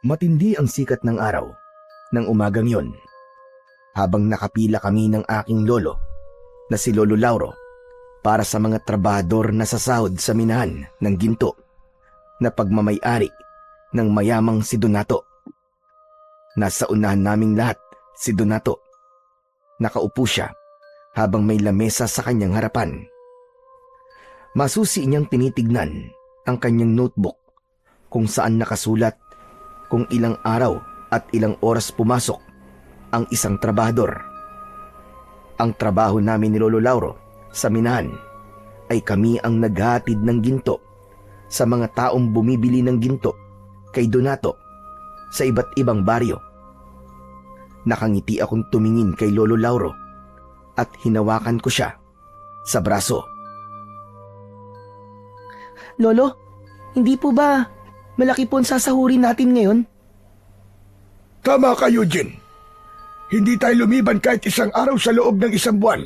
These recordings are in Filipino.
Matindi ang sikat ng araw ng umagang yon habang nakapila kami ng aking lolo na si Lolo Lauro para sa mga trabahador na sasahod sa minahan ng ginto na pagmamay-ari ng mayamang si Donato. Nasa unahan naming lahat si Donato. Nakaupo siya habang may lamesa sa kanyang harapan. Masusi niyang tinitignan ang kanyang notebook kung saan nakasulat kung ilang araw at ilang oras pumasok ang isang trabahador. Ang trabaho namin ni Lolo Lauro sa minahan ay kami ang naghatid ng ginto sa mga taong bumibili ng ginto kay Donato sa iba't ibang baryo. Nakangiti akong tumingin kay Lolo Lauro at hinawakan ko siya sa braso. Lolo, hindi po ba malaki po ang sasahurin natin ngayon? Tama ka, Eugene. Hindi tayo lumiban kahit isang araw sa loob ng isang buwan.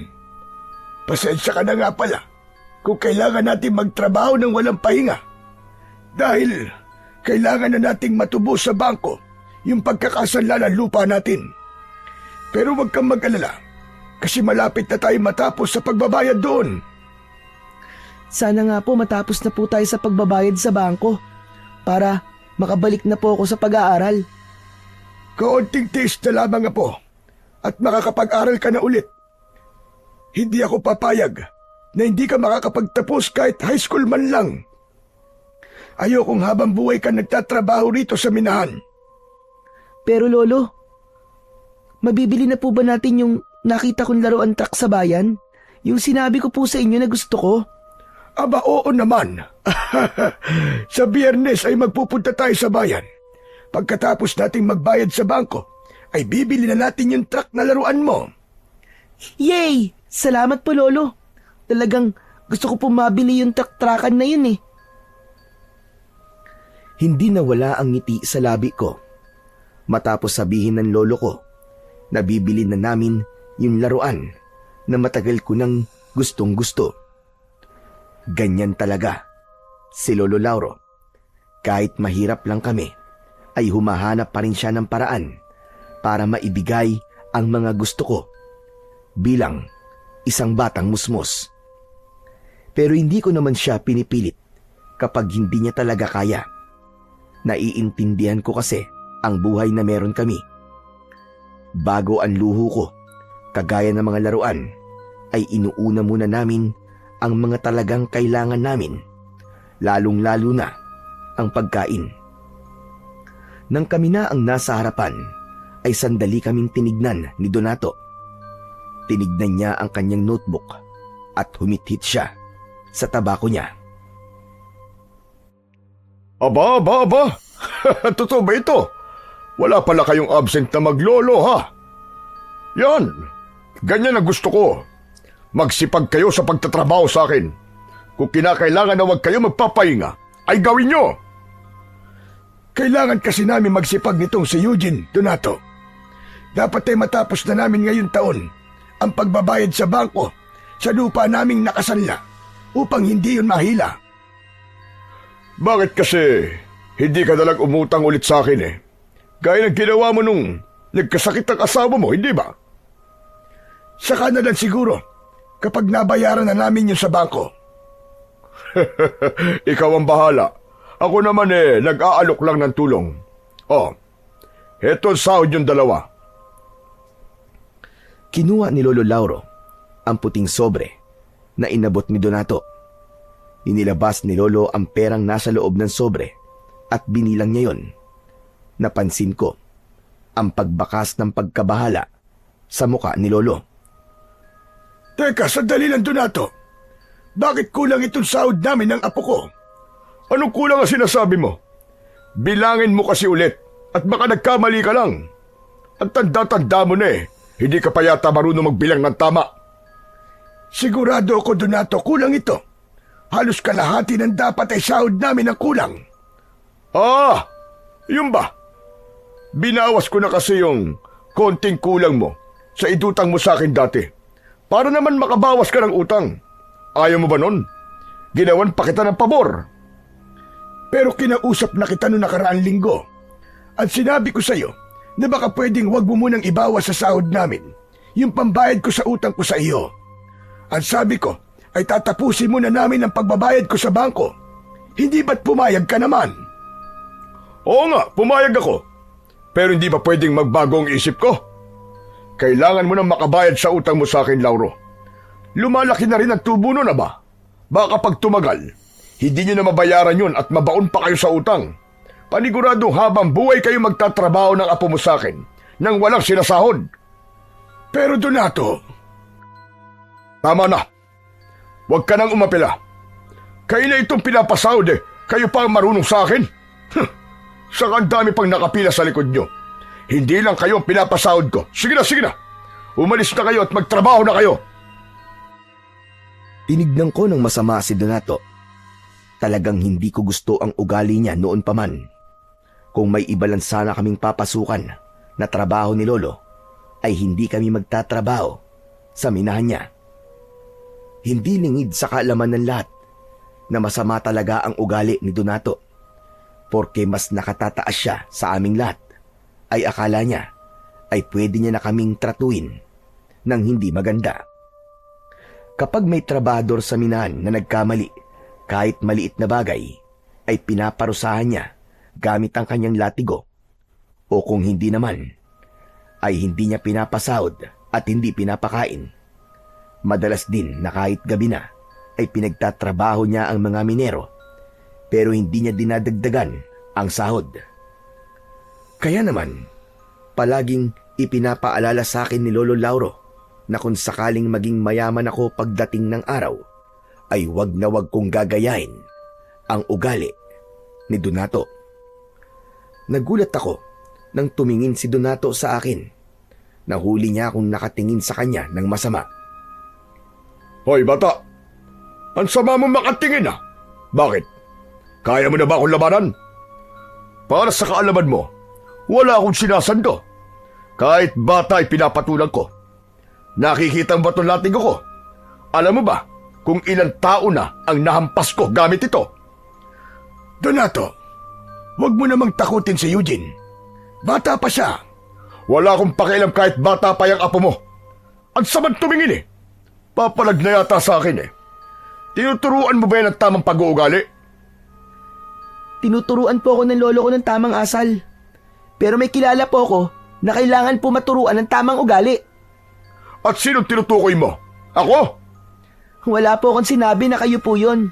Pasensya ka na nga pala kung kailangan natin magtrabaho ng walang pahinga. Dahil kailangan na nating matubos sa bangko yung pagkakasanla ng lupa natin. Pero huwag kang mag-alala kasi malapit na tayo matapos sa pagbabayad doon. Sana nga po matapos na po tayo sa pagbabayad sa bangko para makabalik na po ako sa pag-aaral. Kaunting tiis na lamang, apo, at makakapag-aral ka na ulit. Hindi ako papayag na hindi ka makakapagtapos kahit high school man lang. Ayokong habang buhay ka nagtatrabaho rito sa minahan. Pero Lolo, mabibili na po ba natin yung nakita kong laruan truck sa bayan? Yung sinabi ko po sa inyo na gusto ko? Aba, oo naman. Sa Biyernes ay magpupunta tayo sa bayan. Pagkatapos nating magbayad sa bangko, ay bibili na natin yung truck na laruan mo. Yay! Salamat po, Lolo. Talagang gusto ko po mabili yung truck-truckan na yun eh. Hindi nawala ang ngiti sa labi ko matapos sabihin ng lolo ko na bibili na namin yung laruan na matagal ko nang gustong gusto. Ganyan talaga si Lolo Lauro. Kahit mahirap lang kami, ay humahanap pa rin siya ng paraan para maibigay ang mga gusto ko bilang isang batang musmos. Pero hindi ko naman siya pinipilit kapag hindi niya talaga kaya. Naiintindihan ko kasi ang buhay na meron kami. Bago ang luho ko, kagaya ng mga laruan, ay inuuna muna namin ang mga talagang kailangan namin, lalong-lalo na ang pagkain. Nang kami na ang nasa harapan, ay sandali kaming tinignan ni Donato. Tinignan niya ang kanyang notebook at humithit siya sa tabako niya. Aba! Totoo ba ito? Wala pala kayong absent na maglolo, ha? Yan! Ganyan ang gusto ko. Magsipag kayo sa pagtatrabaho sa akin. Kung kinakailangan na huwag kayo magpapahinga, ay gawin nyo! Kailangan kasi namin magsipag nitong si Eugene, Donato. Dapat ay matapos na namin ngayong taon ang pagbabayad sa bangko sa lupa naming nakasanla upang hindi yun mahila. Bakit kasi hindi ka nalang umutang ulit sa akin eh? Gaya ng ginawa mo nung nagkasakit ang asawa mo, hindi ba? Saka na lang siguro kapag nabayaran na namin yun sa bangko. Ikaw ang bahala. Ako naman nag-aalok lang ng tulong. Oh, eto ang sahod yung dalawa. Kinuha ni Lolo Lauro ang puting sobre na inabot ni Donato. Inilabas ni Lolo ang perang nasa loob ng sobre at binilang niya yon. Napansin ko ang pagbakas ng pagkabahala sa muka ni Lolo. Teka, sandali lang, Donato. Bakit kulang itong sahod namin ng apo ko? Anong kulang ang sinasabi mo? Bilangin mo kasi ulit at baka nagkamali ka lang. Ang tanda-tanda mo na hindi ka pa yata marunong magbilang ng tama. Sigurado ako, Donato, kulang ito. Halos kalahati ng dapat ay sahod namin ang kulang. Ah, yun ba? Binawas ko na kasi yung konting kulang mo sa idutang mo sa akin dati. Para naman makabawas ka ng utang. Ayaw mo ba nun? Ginawan pa kita ng pabor. Pero kinausap na kita noong nakaraang linggo. At sinabi ko sa'yo na baka pwedeng wag mo munang ibawas sa sahod namin yung pambayad ko sa utang ko sa iyo. Ang sabi ko ay tatapusin muna namin ang pagbabayad ko sa bangko. Hindi ba't pumayag ka naman? Oo nga, pumayag ako. Pero hindi ba pwedeng magbago ang isip ko? Kailangan mo nang makabayad sa utang mo sa akin, Lauro. Lumalaki na rin ang tubo nun, ba? Baka pag tumagal, hindi nyo na mabayaran yun at mabaon pa kayo sa utang. Paniguradong habang buhay kayo magtatrabaho ng apo mo sa akin nang walang sinasahod. Pero Donato, tama na. Huwag ka nang umapila. Kayo na itong pinapasahod kayo pa ang marunong sa akin. Saka ang dami pang nakapila sa likod nyo. Hindi lang kayo ang pinapasahod ko. Sige na. Umalis na kayo at magtrabaho na kayo. Tinignan ko ng masama si Donato. Talagang hindi ko gusto ang ugali niya noon pa man. Kung may iba lang sana kaming papasukan na trabaho ni Lolo, ay hindi kami magtatrabaho sa minahan niya. Hindi lingid sa kaalaman ng lahat na masama talaga ang ugali ni Donato. Porke mas nakatataas siya sa aming lahat, ay akala niya ay pwede niya na kaming tratuin ng hindi maganda. Kapag may trabador sa minahan na nagkamali, kahit maliit na bagay, ay pinaparusahan niya gamit ang kanyang latigo. O kung hindi naman, ay hindi niya pinapasahod at hindi pinapakain. Madalas din na kahit gabi na, ay pinagtatrabaho niya ang mga minero, pero hindi niya dinadagdagan ang sahod. Kaya naman, palaging ipinapaalala sa akin ni Lolo Lauro na kung sakaling maging mayaman ako pagdating ng araw, ay wag na wag kong gagayain ang ugali ni Donato. Nagulat ako nang tumingin si Donato sa akin. Nahuli niya akong nakatingin sa kanya ng masama. Hoy bata, ang sama mo makatingin ah. Bakit? Kaya mo na ba akong labanan? Para sa kaalaman mo, wala akong sinasando. Kahit bata ay pinapatulang ko. Nakikita mo ba itong latigo ko? Alam mo ba kung ilang tao na ang nahampas ko gamit ito? Donato, huwag mo namang takutin si Eugene. Bata pa siya. Wala akong pakialam kahit bata pa yung apo mo. Ang samang tumingin Papalag na yata sa akin Tinuturuan mo ba yan ang tamang pag-uugali? Tinuturuan po ako ng lolo ko ng tamang asal. Pero may kilala po ako na kailangan po maturuan ng tamang ugali. At sinong tinutukoy mo? Ako? Wala po akong sinabi na kayo po yun.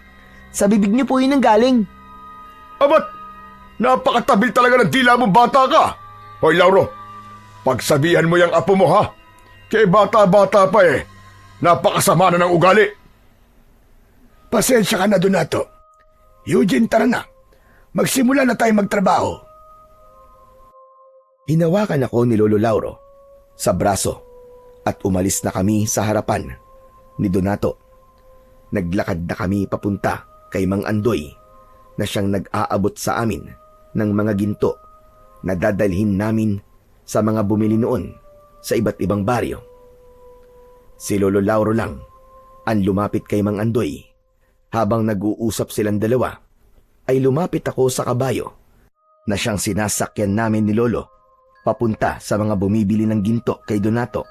Sa bibig niyo po yun ang galing. Abat, napakatabil talaga ng dila mo bata ka. Hoy Lauro, pagsabihan mo yung apo mo ha. Kaya bata-bata pa Napakasama na ng ugali. Pasensya ka na, Donato. Eugene, tara na. Magsimula na tayo magtrabaho. Hinawakan ako ni Lolo Lauro sa braso at umalis na kami sa harapan ni Donato. Naglakad na kami papunta kay Mang Andoy na siyang nag-aabot sa amin ng mga ginto na dadalhin namin sa mga bumili noon sa iba't ibang baryo. Si Lolo Lauro lang ang lumapit kay Mang Andoy. Habang nag-uusap silang dalawa, ay lumapit ako sa kabayo na siyang sinasakyan namin ni Lolo papunta sa mga bumibili ng ginto kay Donato.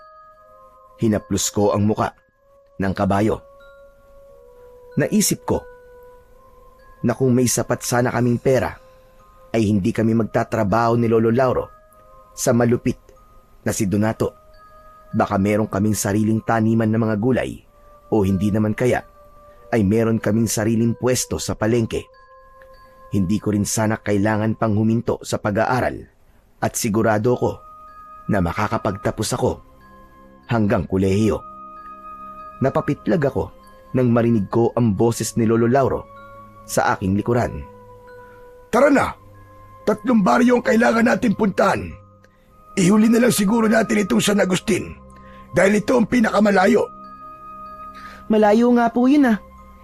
Hinaplos ko ang muka ng kabayo. Naisip ko na kung may sapat sana kaming pera, ay hindi kami magtatrabaho ni Lolo Lauro sa malupit na si Donato. Baka meron kaming sariling taniman ng mga gulay o hindi naman kaya ay meron kaming sariling pwesto sa palengke. Hindi ko rin sana kailangan pang huminto sa pag-aaral at sigurado ko na makakapagtapos ako hanggang kolehiyo. Napapitlag ako nang marinig ko ang boses ni Lolo Lauro sa aking likuran. Tara na! 3 baryo ang kailangan natin puntahan. Ihuli na lang siguro natin itong San Agustin dahil ito ang pinakamalayo. Malayo nga po yun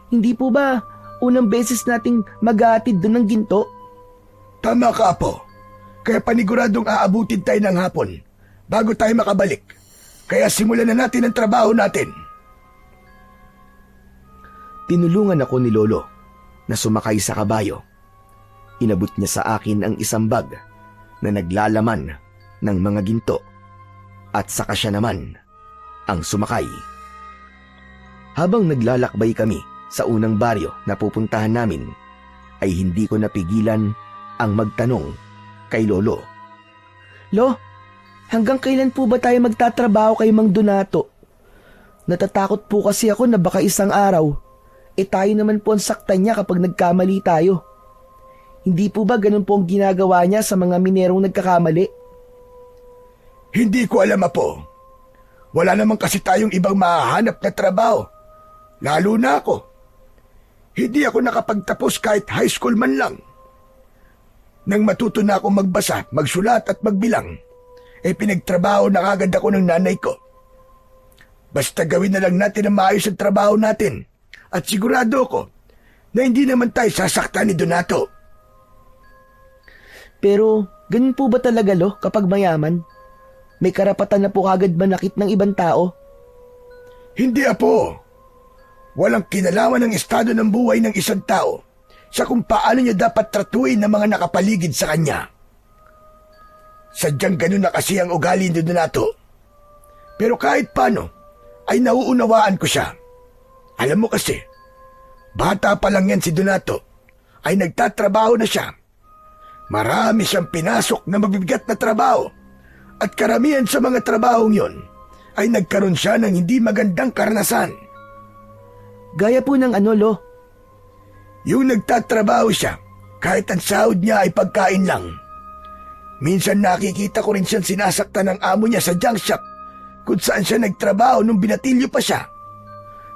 Hindi po ba unang beses nating mag-aatid doon ng ginto? Tama ka, Apo. Kaya paniguradong aabutin tayo ng hapon bago tayo makabalik. Kaya simulan na natin ang trabaho natin. Tinulungan ako ni Lolo na sumakay sa kabayo. Inabot niya sa akin ang isang bag na naglalaman ng mga ginto at saka siya naman ang sumakay. Habang naglalakbay kami sa unang baryo na pupuntahan namin, ay hindi ko napigilan ang magtanong kay Lolo. Lo, hanggang kailan po ba tayo magtatrabaho kay Mang Donato? Natatakot po kasi ako na baka isang araw, tayo naman po ang saktan niya kapag nagkamali tayo. Hindi po ba ganun po ang ginagawa niya sa mga minerong nagkakamali? Hindi ko alam, Apo. Wala naman kasi tayong ibang mahahanap na trabaho. Lalo na ako. Hindi ako nakapagtapos kahit high school man lang. Nang matuto na ako magbasa, magsulat at magbilang, pinagtrabaho na kagad ako ng nanay ko. Basta gawin na lang natin ang maayos ang trabaho natin at sigurado ko na hindi naman tayo sasaktan ni Donato. Pero ganun po ba talaga, Lo, kapag mayaman? May karapatan na po kagad manakit ng ibang tao? Hindi, Apo. Walang kinalaman ng estado ng buhay ng isang tao sa kung paano niya dapat tratuin ng mga nakapaligid sa kanya. Sadyang ganun na kasi ang ugali ni Donato. Pero kahit paano, ay nauunawaan ko siya. Alam mo kasi, bata pa lang yan si Donato, ay nagtatrabaho na siya. Marami siyang pinasok na mabibigat na trabaho at karamihan sa mga trabahong yon ay nagkaroon siya ng hindi magandang karanasan. Gaya po ng ano, Lo? Yung nagtatrabaho siya, kahit ang sahod niya ay pagkain lang. Minsan nakikita ko rin siyang sinasaktan ng amo niya sa junk shop kung saan siya nagtrabaho nung binatilyo pa siya.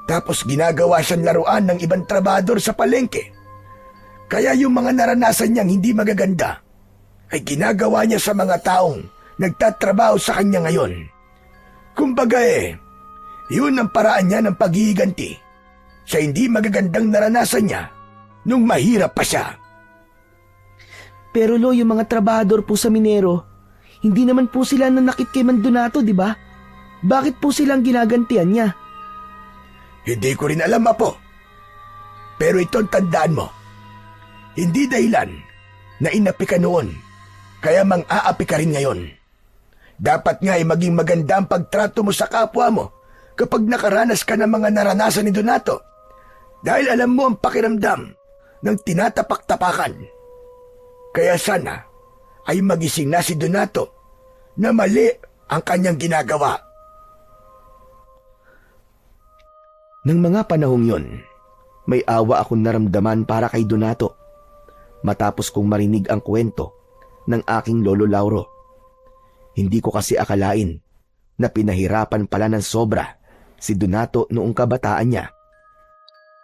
Tapos ginagawa siyang laruan ng ibang trabador sa palengke. Kaya yung mga naranasan niyang hindi magaganda ay ginagawa niya sa mga taong nagtatrabaho sa kanya ngayon. Kumbaga yun ang paraan niya ng paghihiganti sa hindi magagandang naranasan niya nung mahirap pa siya. Pero Lo, yung mga trabahador po sa minero, hindi naman po sila nanakit kay Mang Donato, di ba? Bakit po silang ginagantian niya? Hindi ko rin alam, Apo. Pero ito'ng tandaan mo. Hindi dahilan na inapi ka noon, kaya mang-aapi ka rin ngayon. Dapat nga ay maging maganda ang pagtrato mo sa kapwa mo kapag nakaranas ka ng mga naranasan ni Donato. Dahil alam mo ang pakiramdam ng tinatapak-tapakan. Kaya sana ay magising na si Donato na mali ang kanyang ginagawa. Nang mga panahong yon, may awa akong naramdaman para kay Donato matapos kong marinig ang kwento ng aking Lolo Lauro. Hindi ko kasi akalain na pinahirapan pala ng sobra si Donato noong kabataan niya.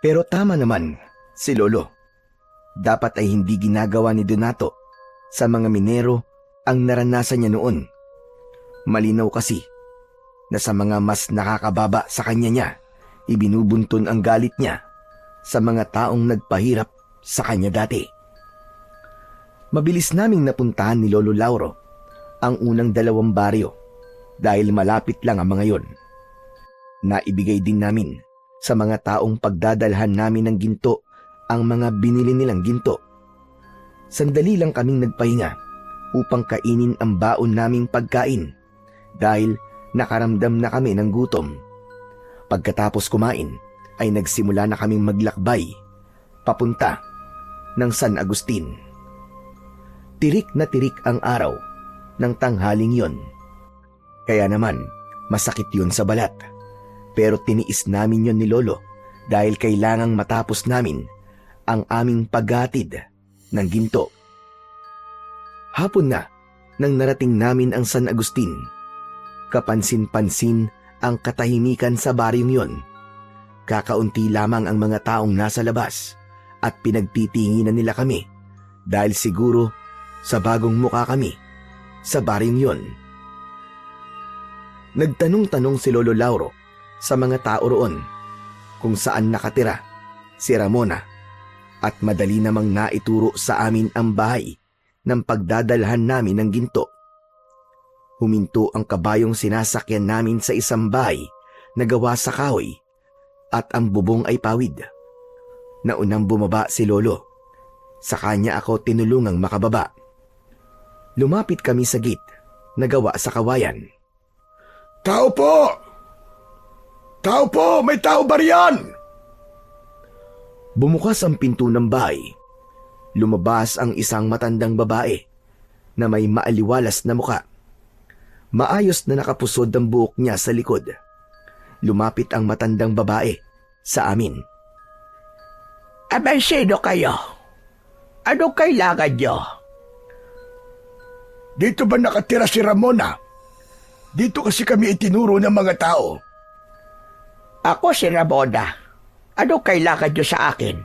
Pero tama naman si Lolo. Dapat ay hindi ginagawa ni Donato sa mga minero ang naranasan niya noon. Malinaw kasi na sa mga mas nakakababa sa kanya niya, ibinubuntun ang galit niya sa mga taong nagpahirap sa kanya dati. Mabilis naming napuntahan ni Lolo Lauro ang unang 2 baryo dahil malapit lang ang mga yon. Naibigay din namin sa mga taong pagdadalhan namin ng ginto ang mga binili nilang ginto. Sandali lang kaming nagpahinga upang kainin ang baon naming pagkain dahil nakaramdam na kami ng gutom. Pagkatapos kumain ay nagsimula na kaming maglakbay papunta ng San Agustin. Tirik na tirik ang araw ng tanghaling yon. Kaya naman masakit yun sa balat. Pero tiniis namin yon ni Lolo dahil kailangang matapos namin ang aming paghatid ng ginto. Hapon na nang narating namin ang San Agustin. Kapansin-pansin ang katahimikan sa baryong yon. Kakaunti lamang ang mga taong nasa labas at pinagtitinginan nila kami dahil siguro sa bagong muka kami sa baryong yon. Nagtanong-tanong si Lolo Lauro sa mga tao roon kung saan nakatira si Ramona at madali namang naituro sa amin ang bahay ng pagdadalhan namin ng ginto. Huminto ang kabayong sinasakyan namin sa isang bahay na gawa sa kahoy at ang bubong ay pawid. Naunang bumaba si Lolo. Sa kanya ako tinulungang makababa. Lumapit kami sa gate na gawa sa kawayan. Tao po! Tao po! May tao ba riyan? Bumukas ang pinto ng bahay. Lumabas ang isang matandang babae na may maaliwalas na muka. Maayos na nakapusod ang buhok niya sa likod. Lumapit ang matandang babae sa amin. Abay, sino kayo? Ano kailangan nyo? Dito ba nakatira si Ramona? Dito kasi kami itinuro ng mga tao. Ako si Ramona. Ano kailangan nyo sa akin?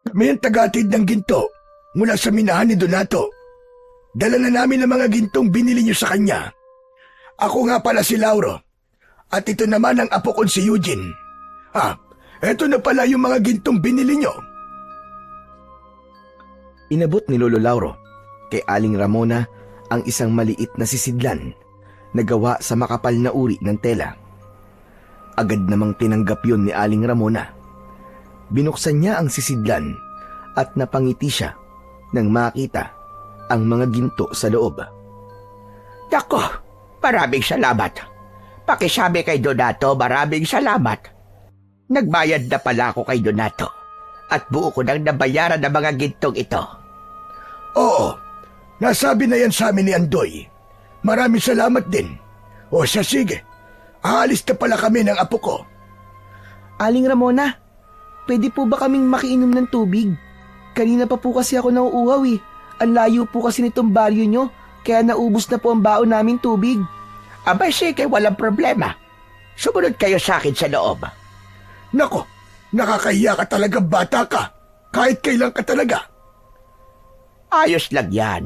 Kami ang tagatid ng ginto mula sa minahan ni Donato. Dala na namin ang mga gintong binili niyo sa kanya. Ako nga pala si Lauro. At ito naman ang apo kong si Eugene. Eto na pala yung mga gintong binili niyo. Inabot ni Lolo Lauro kay Aling Ramona ang isang maliit na sisidlan na gawa sa makapal na uri ng tela. Agad namang tinanggap yun ni Aling Ramona. Binuksan niya ang sisidlan at napangiti siya nang makita ang mga ginto sa loob. Nako, maraming salamat. Pakisabi kay Donato, maraming salamat. Nagbayad na pala ako kay Donato at buo ko nang nabayaran ng mga gintong ito. Oo, nasabi na yan sa amin ni Andoy. Maraming salamat din. O siya, sige. Aalis na pala kami ng apo ko. Aling Ramona, pwede po ba kaming makiinom ng tubig? Kanina pa po kasi ako nauuhaw eh. Ang layo po kasi nitong baryo nyo, kaya naubos na po ang baon namin tubig. Abay, sige, walang problema. Sumunod kayo sa akin sa loob. Nako, nakakahiya ka talaga, bata ka. Kahit kailan ka talaga. Ayos lang yan.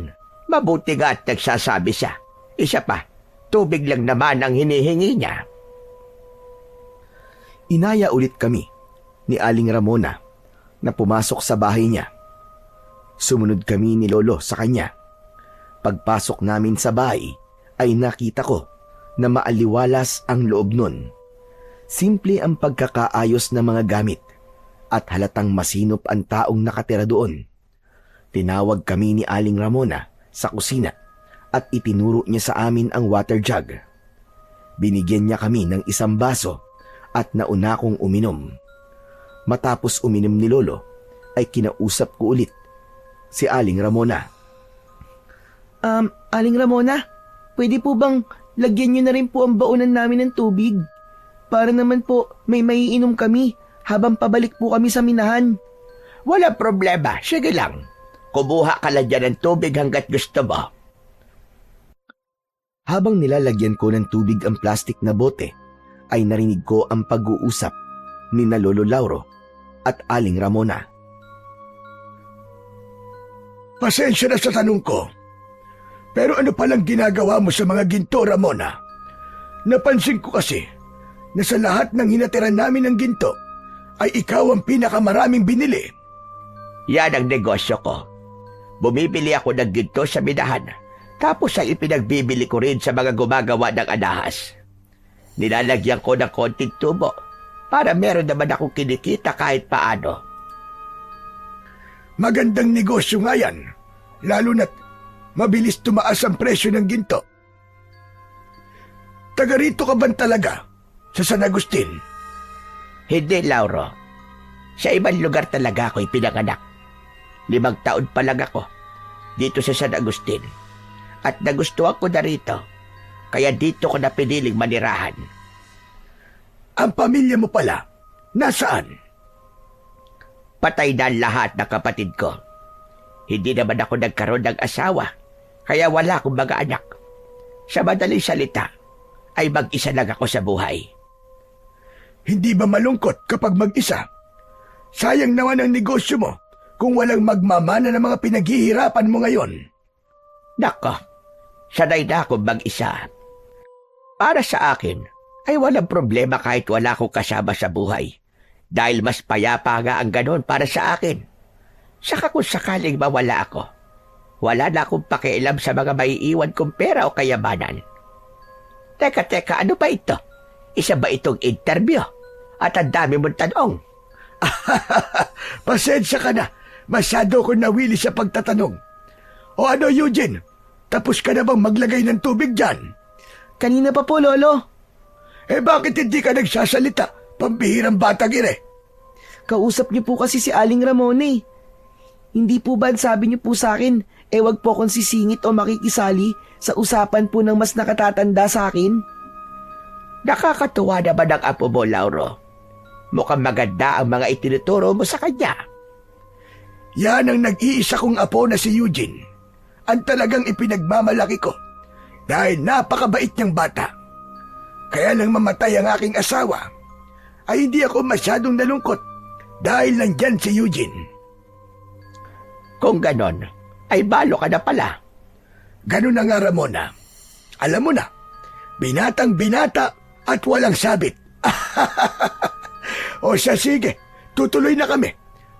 Mabuti nga at nagsasabi siya. Isa pa, tubig lang naman ang hinihingi niya. Inaya ulit kami ni Aling Ramona na pumasok sa bahay niya. Sumunod kami ni Lolo sa kanya. Pagpasok namin sa bahay ay nakita ko na maaliwalas ang loob nun. Simple ang pagkakaayos ng mga gamit at halatang masinop ang taong nakatira doon. Tinawag kami ni Aling Ramona sa kusina at itinuro niya sa amin ang water jug. Binigyan niya kami ng isang baso at nauna kong uminom. Matapos uminom ni Lolo ay kinausap ko ulit si Aling Ramona. Aling Ramona, pwede po bang lagyan nyo na rin po ang baonan namin ng tubig? Para naman po may maiinom kami habang pabalik po kami sa minahan. Wala problema, sige lang. Kumuha ka lang dyan ng tubig hanggat gusto mo. Habang nilalagyan ko ng tubig ang plastik na bote, ay narinig ko ang pag-uusap ni na Lolo Lauro at Aling Ramona. Pasensya na sa tanong ko. Pero ano palang ginagawa mo sa mga ginto, Ramona? Napansin ko kasi na sa lahat ng hinatiran namin ng ginto ay ikaw ang pinakamaraming binili. Yan ang negosyo ko. Bumibili ako ng ginto sa minahan, tapos ay ipinagbibili ko rin sa mga gumagawa ng alahas. Nilalagyan ko ng konting tubo para meron naman akong kinikita kahit paano. Magandang negosyo nga yan, lalo na't mabilis tumaas ang presyo ng ginto. Taga rito ka ba talaga sa San Agustin? Hindi, Lauro. Sa ibang lugar talaga ako ipinanganak. 5 taon pa lang ako dito sa San Agustin. At nagustuhan ko na rito, kaya dito ko na piniling manirahan. Ang pamilya mo pala, nasaan? Patay na ang lahat ng kapatid ko. Hindi naman ako nagkaroon ng asawa, kaya wala akong mga anak. Sa madaling salita, ay mag-isa lang ako sa buhay. Hindi ba malungkot kapag mag-isa? Sayang naman ang negosyo mo kung walang magmamana ng mga pinaghihirapan mo ngayon. Nako, sanay na akong mag-isa. Para sa akin, ay walang problema kahit wala akong kasama sa buhay. Dahil mas payapa nga ang ganon para sa akin. Saka kung sakaling mawala ako, wala na akong pakialam sa mga maiiwan kong pera o kayamanan. Teka, ano ba ito? Isa ba itong interview? At ang dami mong tanong. Pasensya ka na. Masyado ko nawili sa pagtatanong. O ano, Eugene? Tapos ka na bang maglagay ng tubig dyan? Kanina pa po, Lolo. Eh bakit hindi ka nagsasalita? Pambihirang batang ire. Kausap niyo po kasi si Aling Ramona eh. Hindi po ba sabi niyo po sa akin, wag po akong sisingit o makikisali sa usapan po ng mas nakatatanda sa akin? Nakakatuwa naman ang apo mo, Lauro. Mukhang maganda ang mga itinuturo mo sa kanya. Yan ang nag-iisa kong apo na si Eugene. Ang talagang ipinagmamalaki ko dahil napakabait niyang bata. Kaya nang mamatay ang aking asawa, ay hindi ako masyadong nalungkot dahil nandyan si Eugene. Kung ganon, ay balo ka na pala. Ganun na nga, Ramona. Alam mo na, binatang binata at walang sabit. O siya, sige, tutuloy na kami.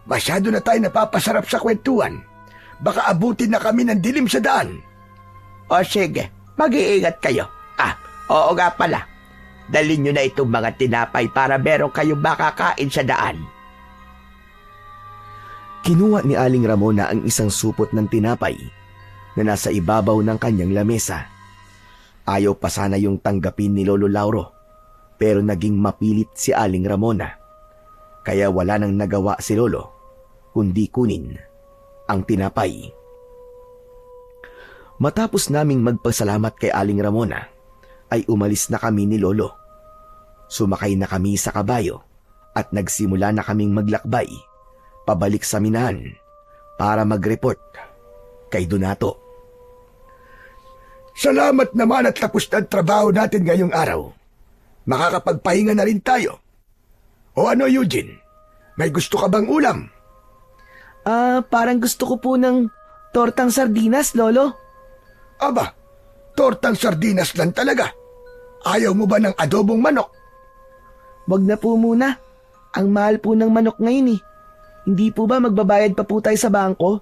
Masyado na tayo napapasarap sa kwentuhan. Baka abutin na kami ng dilim sa daan. O sige, mag-iingat kayo. Oo nga pala. Dalhin nyo na itong mga tinapay para meron kayong makakain sa daan. Kinuha ni Aling Ramona ang isang supot ng tinapay na nasa ibabaw ng kanyang lamesa. Ayaw pa sana yung tanggapin ni Lolo Lauro, pero naging mapilit si Aling Ramona. Kaya wala nang nagawa si Lolo, kundi kunin ang tinapay. Matapos naming magpasalamat kay Aling Ramona, ay umalis na kami ni Lolo. Sumakay na kami sa kabayo at nagsimula na kaming maglakbay pabalik sa minahan para mag-report kay Donato. Salamat naman at tapos na ang trabaho natin ngayong araw. Makakapagpahinga na rin tayo. O ano, Eugene? May gusto ka bang ulam? Parang gusto ko po ng tortang sardinas, Lolo. Aba, tortang sardinas lang talaga. Ayaw mo ba ng adobong manok? Wag na po muna. Ang mahal po ng manok ngayon eh. Hindi po ba magbabayad pa po tayo sa bangko?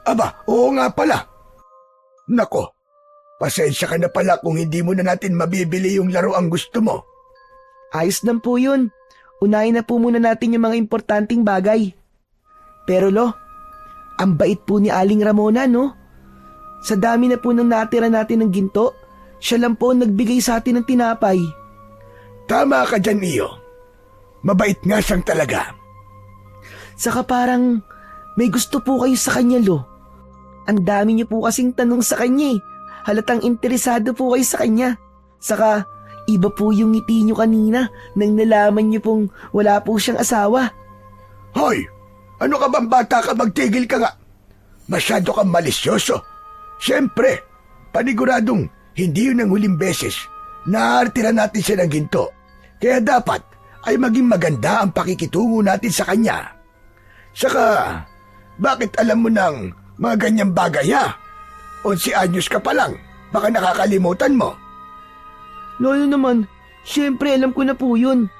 Aba, oo nga pala. Nako, pasensya ka na pala kung hindi mo na natin mabibili yung laro ang gusto mo. Ayos lang po yun. Unahin na po muna natin yung mga importanteng bagay. Pero Lo, ang bait po ni Aling Ramona, no? Sa dami na po nang natira natin ng ginto, siya lang po ang nagbigay sa atin ng tinapay. Tama ka dyan, Iyo. Mabait nga siyang talaga. Saka parang may gusto po kayo sa kanya, Lo. Ang dami niyo po kasing tanong sa kanya eh. Halatang interesado po kayo sa kanya. Saka iba po yung ngiti niyo kanina nang nalaman niyo pong wala po siyang asawa. Hoy, ano ka bang bata ka, magtigil ka nga. Masyado kang malisyoso. Siyempre, paniguradong hindi yun ang huling beses na aartira natin siya ng ginto. Kaya dapat ay maging maganda ang pakikitungo natin sa kanya. Saka, bakit alam mo ng mga ganyang bagay ha? 11 anyos ka pa lang, baka nakakalimutan mo. Lolo naman, syempre alam ko na po yun.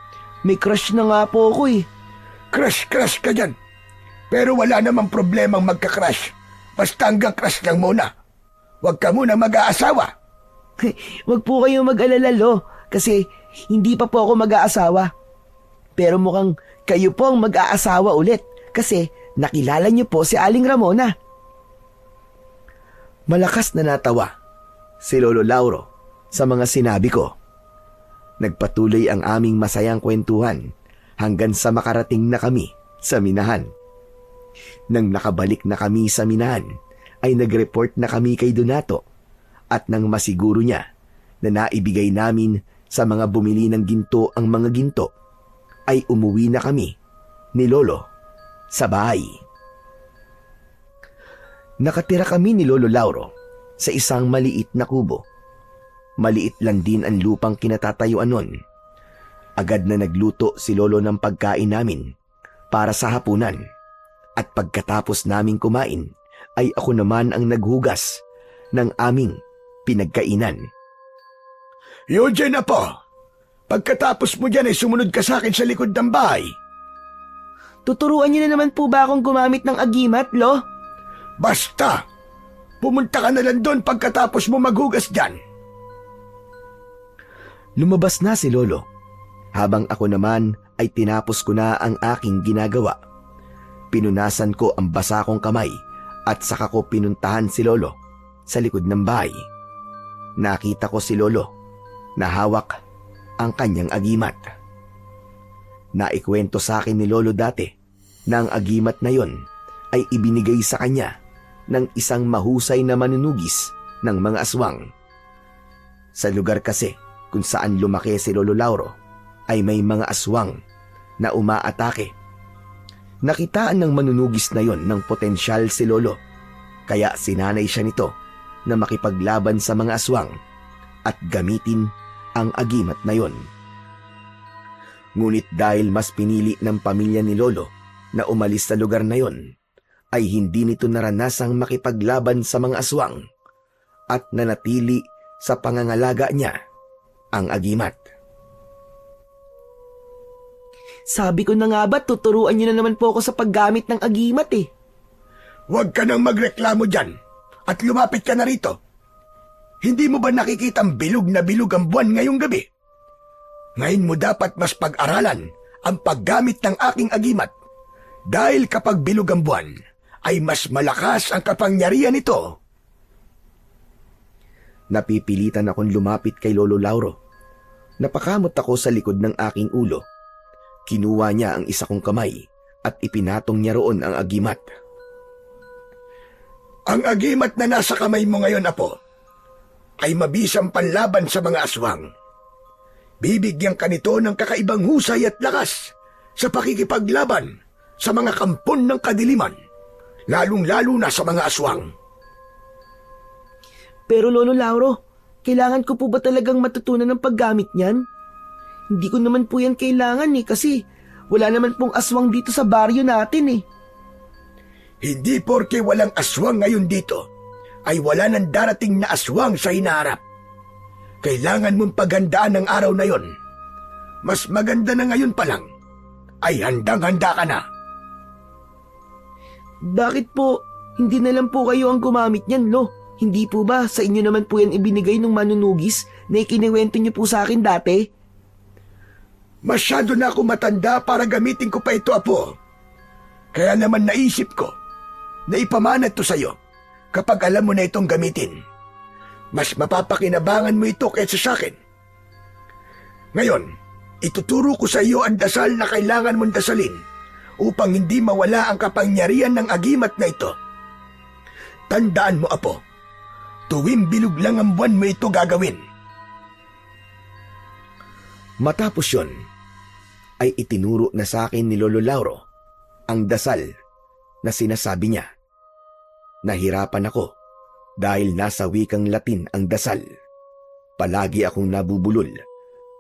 May crush na nga po ako eh. Crush ka dyan. Pero wala namang problemang magka-crush. Basta hanggang crush lang muna. Huwag ka muna mag-aasawa. Wag po kayong mag-alala, Lo, kasi hindi pa po ako mag-aasawa. Pero mukhang kayo po ang mag-aasawa ulit kasi nakilala niyo po si Aling Ramona. Malakas na natawa si Lolo Lauro sa mga sinabi ko. Nagpatuloy ang aming masayang kwentuhan hanggang sa makarating na kami sa minahan. Nang nakabalik na kami sa minahan, ay nag-report na kami kay Donato at nang masiguro niya na naibigay namin sa mga bumili ng ginto ang mga ginto, ay umuwi na kami ni Lolo sa bahay. Nakatira kami ni Lolo Lauro sa isang maliit na kubo. Maliit lang din ang lupang kinatatayuan nun. Agad na nagluto si Lolo ng pagkain namin para sa hapunan. At pagkatapos naming kumain, ay ako naman ang naghugas ng aming pinagkainan. Eugene na po. Pagkatapos mo dyan ay sumunod ka sa akin sa likod ng bahay. Tuturuan niyo na naman po ba akong gumamit ng agimat, Lo? Basta, pumunta ka na lang doon pagkatapos mo maghugas dyan. Lumabas na si Lolo, habang ako naman ay tinapos ko na ang aking ginagawa. Pinunasan ko ang basa kong kamay at saka ko pinuntahan si Lolo sa likod ng bahay. Nakita ko si Lolo na hawak ang kanyang agimat. Naikwento sa akin ni Lolo dati na ang agimat na yon ay ibinigay sa kanya ng isang mahusay na manunugis ng mga aswang. Sa lugar kasi kung saan lumaki si Lolo Lauro ay may mga aswang na umaatake. Nakitaan ng manunugis na yon ng potensyal si Lolo, kaya sinanay siya nito na makipaglaban sa mga aswang at gamitin ang agimat na yon. Ngunit dahil mas pinili ng pamilya ni Lolo na umalis sa lugar na yon, ay hindi nito naranasang makipaglaban sa mga aswang at nanatili sa pangangalaga niya ang agimat. Sabi ko na nga ba, tuturuan niyo na naman po ako sa paggamit ng agimat eh. Huwag ka nang magreklamo dyan at lumapit ka na rito. Hindi mo ba nakikita ang bilog na bilog ang buwan ngayong gabi? Ngayon mo dapat mas pag-aralan ang paggamit ng aking agimat dahil kapag bilog ang buwan ay mas malakas ang kapangyarihan nito. Napipilitan akong lumapit kay Lolo Lauro. Napakamot ako sa likod ng aking ulo. Kinuha niya ang isa kong kamay at ipinatong niya roon ang agimat. Ang agimat na nasa kamay mo ngayon, Apo, ay mabisang panlaban sa mga aswang. Bibigyan ka nito ng kakaibang husay at lakas sa pakikipaglaban sa mga kampon ng kadiliman, lalong-lalo na sa mga aswang. Pero Lolo Lauro, kailangan ko po ba talagang matutunan ng paggamit niyan? Hindi ko naman po yan kailangan eh kasi wala naman pong aswang dito sa baryo natin eh. Hindi porke walang aswang ngayon dito, ay wala nang darating na aswang sa hinaharap. Kailangan mong paghandaan ng araw na yon. Mas maganda na ngayon pa lang, ay handang-handa ka na. Bakit po hindi na lang po kayo ang gumamit niyan, Lo? Hindi po ba sa inyo naman po yan ibinigay ng manunugis na ikiniwento niyo po sa akin dati? Masyado na ako matanda para gamitin ko pa ito, Apo. Kaya naman naisip ko na ipamana ito sa'yo kapag alam mo na itong gamitin. Mas mapapakinabangan mo ito kaysa sa akin. Ngayon, ituturo ko sa iyo ang dasal na kailangan mong dasalin upang hindi mawala ang kapangyarihan ng agimat na ito. Tandaan mo, Apo, tuwing bilog lang ang buwan mo ito gagawin. Matapos yon, ay itinuro na sa akin ni Lolo Lauro ang dasal na sinasabi niya. Nahirapan ako dahil nasa wikang Latin ang dasal. Palagi akong nabubulol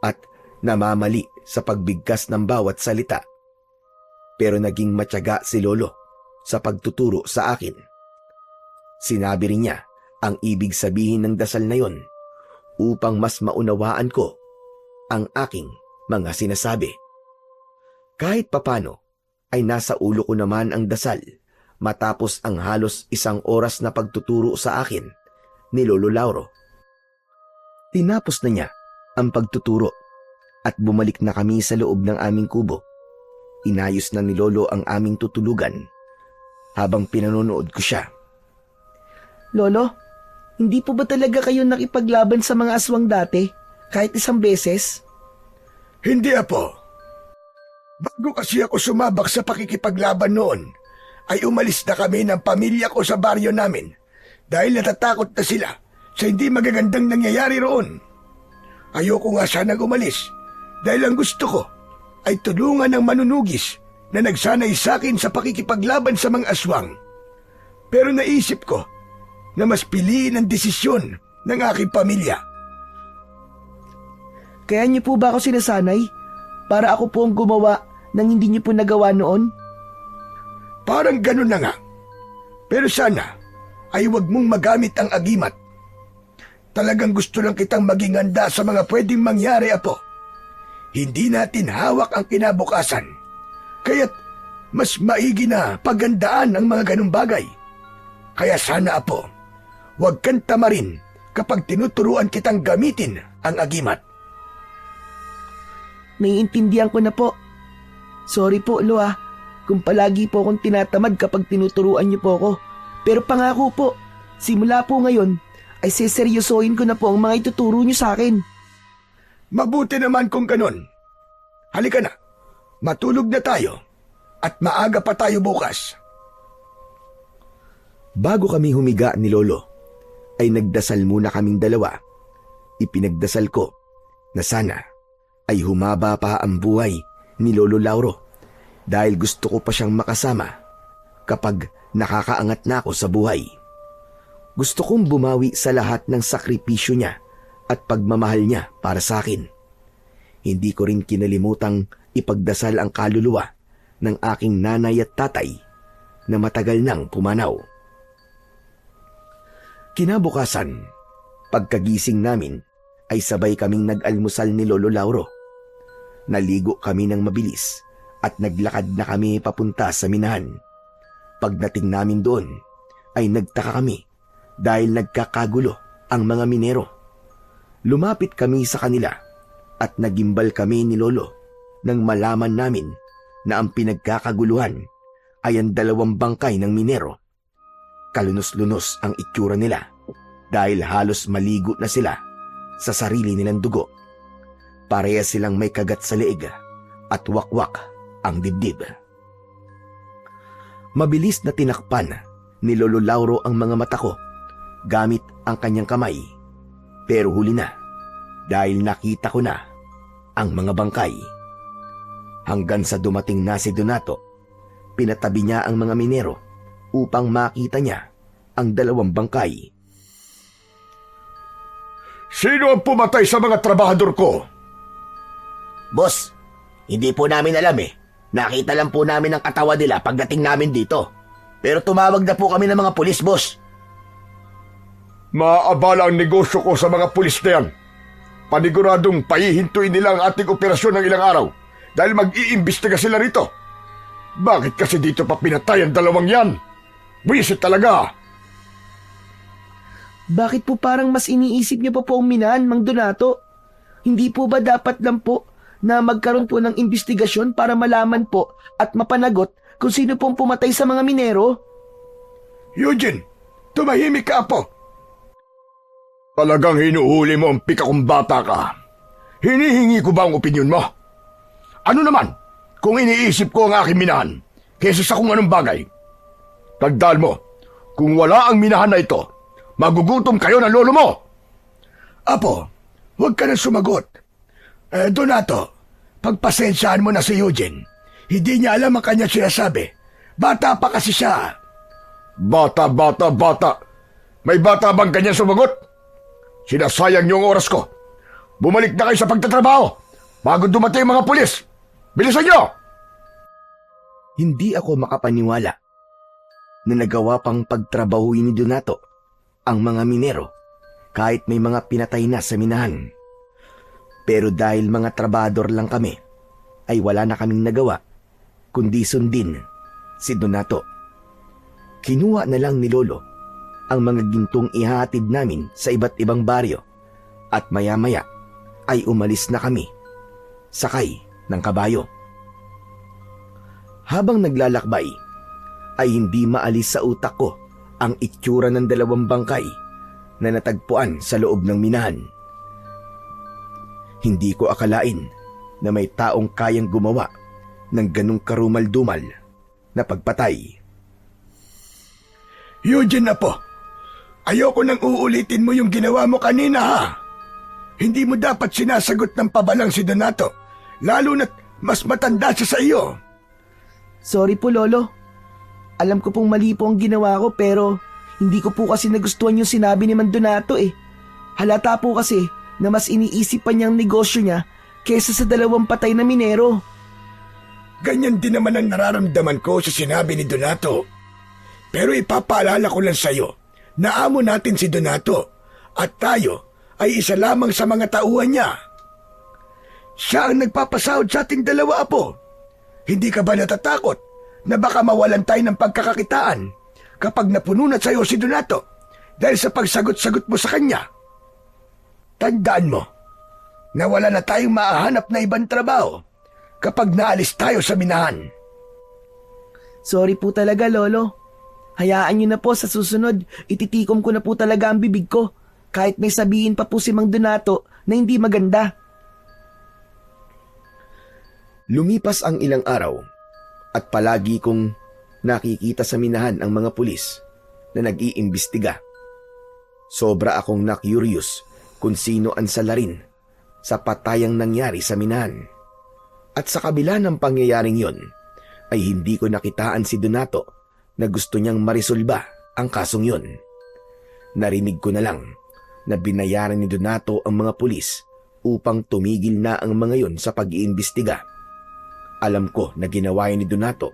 at namamali sa pagbigkas ng bawat salita. Pero naging matyaga si Lolo sa pagtuturo sa akin. Sinabi rin niya ang ibig sabihin ng dasal na yon upang mas maunawaan ko ang aking mga sinasabi. Kahit papano ay nasa ulo ko naman ang dasal matapos ang halos 1 oras na pagtuturo sa akin ni Lolo Lauro. Tinapos na niya ang pagtuturo at bumalik na kami sa loob ng aming kubo. Inayos na ni Lolo ang aming tutulugan habang pinanonood ko siya. Lolo, hindi po ba talaga kayo nakipaglaban sa mga aswang dati kahit 1 beses? Hindi, Apo. Bago kasi ako sumabak sa pakikipaglaban noon, ay umalis na kami ng pamilya ko sa baryo namin dahil natatakot na sila sa hindi magagandang nangyayari roon. Ayoko nga sanang umalis dahil ang gusto ko ay tulungan ng manunugis na nagsanay sa akin sa pakikipaglaban sa mga aswang. Pero naisip ko na mas piliin ang desisyon ng aking pamilya. Kaya niyo po ba ako sinasanay? Para ako po ang gumawa ng hindi niyo po nagawa noon? Parang ganun na nga. Pero sana ay huwag mong magamit ang agimat. Talagang gusto lang kitang maging handa sa mga pwedeng mangyari, Apo. Hindi natin hawak ang kinabukasan. Kaya't mas maigi na paghandaan ang mga ganung bagay. Kaya sana, Apo, huwag kang tamarin kapag tinuturuan kitang gamitin ang agimat. Naiintindihan ko na po. Sorry po, Lo kung palagi po akong tinatamad kapag tinuturuan niyo po ako. Pero pangako po, simula po ngayon ay seseryosohin ko na po ang mga ituturo niyo sa akin. Mabuti naman kung ganon. Halika na, matulog na tayo at maaga pa tayo bukas. Bago kami humiga ni Lolo, ay nagdasal muna kaming dalawa. Ipinagdasal ko na sana ay humaba pa ang buhay ni Lolo Lauro dahil gusto ko pa siyang makasama kapag nakakaangat na ako sa buhay. Gusto kong bumawi sa lahat ng sakripisyo niya at pagmamahal niya para sa akin. Hindi ko rin kinalimutang ipagdasal ang kaluluwa ng aking nanay at tatay na matagal nang pumanaw. Kinabukasan, pagkagising namin ay sabay kaming nag-almusal ni Lolo Lauro. Naligo kami ng mabilis at naglakad na kami papunta sa minahan. Pagdating namin doon ay nagtaka kami dahil nagkakagulo ang mga minero. Lumapit kami sa kanila at nagimbal kami ni Lolo nang malaman namin na ang pinagkakaguluhan ay ang 2 bangkay ng minero. Kalunos-lunos ang itsura nila dahil halos maligo na sila sa sarili nilang dugo. Parehas silang may kagat sa leeg at wakwak ang dibdib. Mabilis na tinakpan ni Lolo Lauro ang mga mata ko gamit ang kanyang kamay. Pero huli na dahil nakita ko na ang mga bangkay. Hanggang sa dumating na si Donato, pinatabi niya ang mga minero upang makita niya ang 2 bangkay. Sino ang pumatay sa mga trabahador ko? Boss, hindi po namin alam eh. Nakita lang po namin ang katawan nila pagdating namin dito. Pero tumawag na po kami ng mga pulis, boss. Maaabala ang negosyo ko sa mga pulis na yan. Paniguradong paihintuin nila ang ating operasyon ng ilang araw dahil mag-iimbestiga sila rito. Bakit kasi dito pa pinatay ang 2 yan? Buwisit talaga. Bakit po parang mas iniisip niyo pa po ang minahan, Mang Donato? Hindi po ba dapat lang po na magkaroon po ng investigasyon para malaman po at mapanagot kung sino pong pumatay sa mga minero? Eugene, tumahimik ka, Apo. Talagang hinuhuli mo ang pika kong bata ka. Hinihingi ko ba ang opinyon mo? Ano naman kung iniisip ko ang aking minahan kaysa sa kung anong bagay? Tagdal mo, kung wala ang minahan na ito, magugutom kayo ng lolo mo. Apo, huwag ka na sumagot. Donato, pagpasensyaan mo na si Eugene. Hindi niya alam ang kanya sinasabi. Bata pa kasi siya. Bata. May bata bang ganyan sumagot? Sinasayang niyo ang oras ko. Bumalik na kayo sa pagtatrabaho bago dumating ang mga pulis. Bilisan niyo! Hindi ako makapaniwala na nagawa pang pagtrabahuin ni Donato ang mga minero kahit may mga pinatay na sa minahan. Pero dahil mga trabador lang kami, ay wala na kaming nagawa kundi sundin si Donato. Kinuha na lang ni Lolo ang mga gintong ihahatid namin sa iba't ibang baryo at maya-maya ay umalis na kami, sakay ng kabayo. Habang naglalakbay, ay hindi maalis sa utak ko ang itsura ng 2 bangkay na natagpuan sa loob ng minahan. Hindi ko akalain na may taong kayang gumawa ng ganong karumal-dumal na pagpatay. Eugene na po, ayoko nang uulitin mo yung ginawa mo kanina, ha? Hindi mo dapat sinasagot ng pabalang si Donato, lalo na't mas matanda siya sa iyo. Sorry po, Lolo. Alam ko pong mali po ang ginawa ko pero hindi ko po kasi nagustuhan yung sinabi ni Mang Donato eh. Halata po kasi na mas iniisip pa niyang negosyo niya kesa sa 2 patay na minero. Ganyan din naman ang nararamdaman ko sa sinabi ni Donato. Pero ipapaalala ko lang sa iyo na amo natin si Donato at tayo ay isa lamang sa mga tauhan niya. Siya ang nagpapasahod sa ating 2, Apo. Hindi ka ba natatakot na baka mawalan tayo ng pagkakakitaan kapag napununat sa iyo si Donato dahil sa pagsagot-sagot mo sa kanya? Tandaan mo na wala na tayong maahanap na ibang trabaho kapag naalis tayo sa minahan. Sorry po talaga, Lolo. Hayaan nyo na po sa susunod, ititikom ko na po talaga ang bibig ko. Kahit may sabihin pa po si Mang Donato na hindi maganda. Lumipas ang ilang araw at palagi kong nakikita sa minahan ang mga pulis na nag-iimbestiga. Sobra akong na-curious kung sino ang salarin sa patayang nangyari sa minahan. At sa kabila ng pangyayaring yon, ay hindi ko nakitaan si Donato na gusto niyang marisolba ang kasong yon. Narinig ko na lang na binayaran ni Donato ang mga pulis upang tumigil na ang mga yon sa pag-iimbestiga. Alam ko na ginawa ni Donato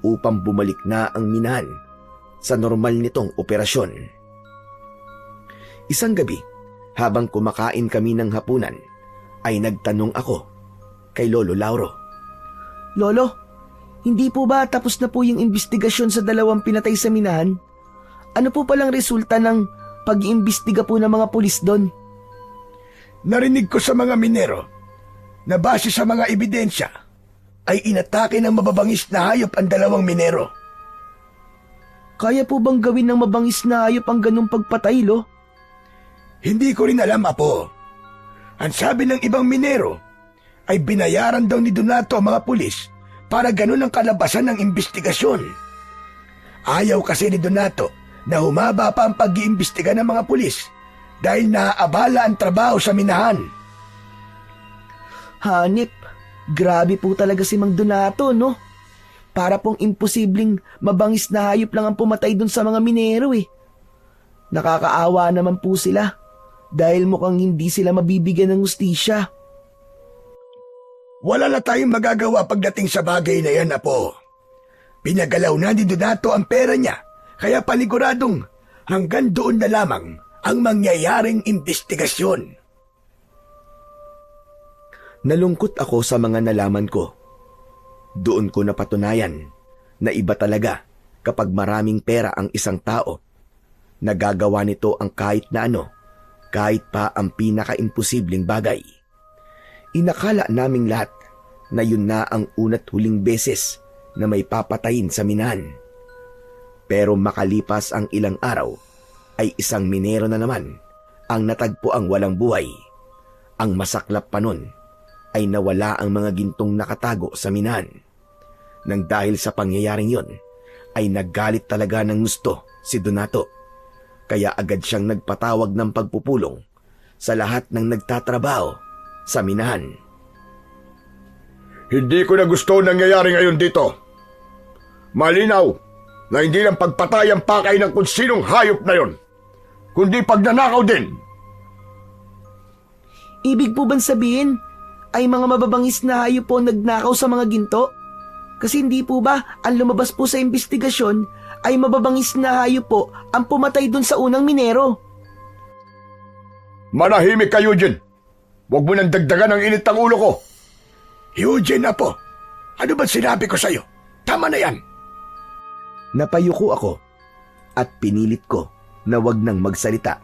upang bumalik na ang minahan sa normal nitong operasyon. Isang gabi, habang kumakain kami ng hapunan, ay nagtanong ako kay Lolo Lauro. Lolo, hindi po ba tapos na po yung investigasyon sa dalawang pinatay sa minahan? Ano po palang resulta ng pag-iimbestiga po ng mga pulis doon? Narinig ko sa mga minero na base sa mga ebidensya ay inatake ng mababangis na hayop ang dalawang minero. Kaya po bang gawin ng mabangis na hayop ang ganung pagpatay, Lo? Hindi ko rin alam, Apo. Ang sabi ng ibang minero ay binayaran daw ni Donato ang mga pulis para ganun ang kalabasan ng investigasyon. Ayaw kasi ni Donato na humaba pa ang pag-iimbestiga ng mga pulis dahil naaabala ang trabaho sa minahan. Hanip, grabe po talaga si Mang Donato, no? Para pong imposibleng mabangis na hayop lang ang pumatay dun sa mga minero eh. Nakakaawa naman po sila dahil mukhang hindi sila mabibigyan ng hustisya. Wala na tayong magagawa pagdating sa bagay na yan, Apo. Pinagalaw na ni Donato ang pera niya, kaya paniguradong hanggang doon na lamang ang mangyayaring investigasyon. Nalungkot ako sa mga nalaman ko. Doon ko napatunayan na iba talaga kapag maraming pera ang isang tao. Nagagawa nito ang kahit na ano, kahit pa ang pinaka-imposibleng bagay. Inakala naming lahat na yun na ang una't huling beses na may papatayin sa minahan. Pero makalipas ang ilang araw, ay isang minero na naman ang natagpo ang walang buhay. Ang masaklap pa nun ay nawala ang mga gintong nakatago sa minahan. Nang dahil sa pangyayaring yon, ay naggalit talaga ng gusto si Donato. Kaya agad siyang nagpatawag ng pagpupulong sa lahat ng nagtatrabaho sa minahan. Hindi ko na gusto ang nangyayari ngayon dito. Malinaw na hindi lang pagpatay ang pakay ng kung sinong hayop na yon, kundi pagnanakaw din. Ibig po bang sabihin ay mga mababangis na hayop po nagnakaw sa mga ginto? Kasi hindi po ba ang lumabas po sa investigasyon ay mababangis na hayop po ang pumatay dun sa unang minero? Manahimik ka, Eugene. Huwag mo nang dagdagan ang init ng ulo ko. Eugene, Apo, ano ba sinabi ko sa'yo? Tama na yan. Napayuko ako at pinilit ko na wag nang magsalita.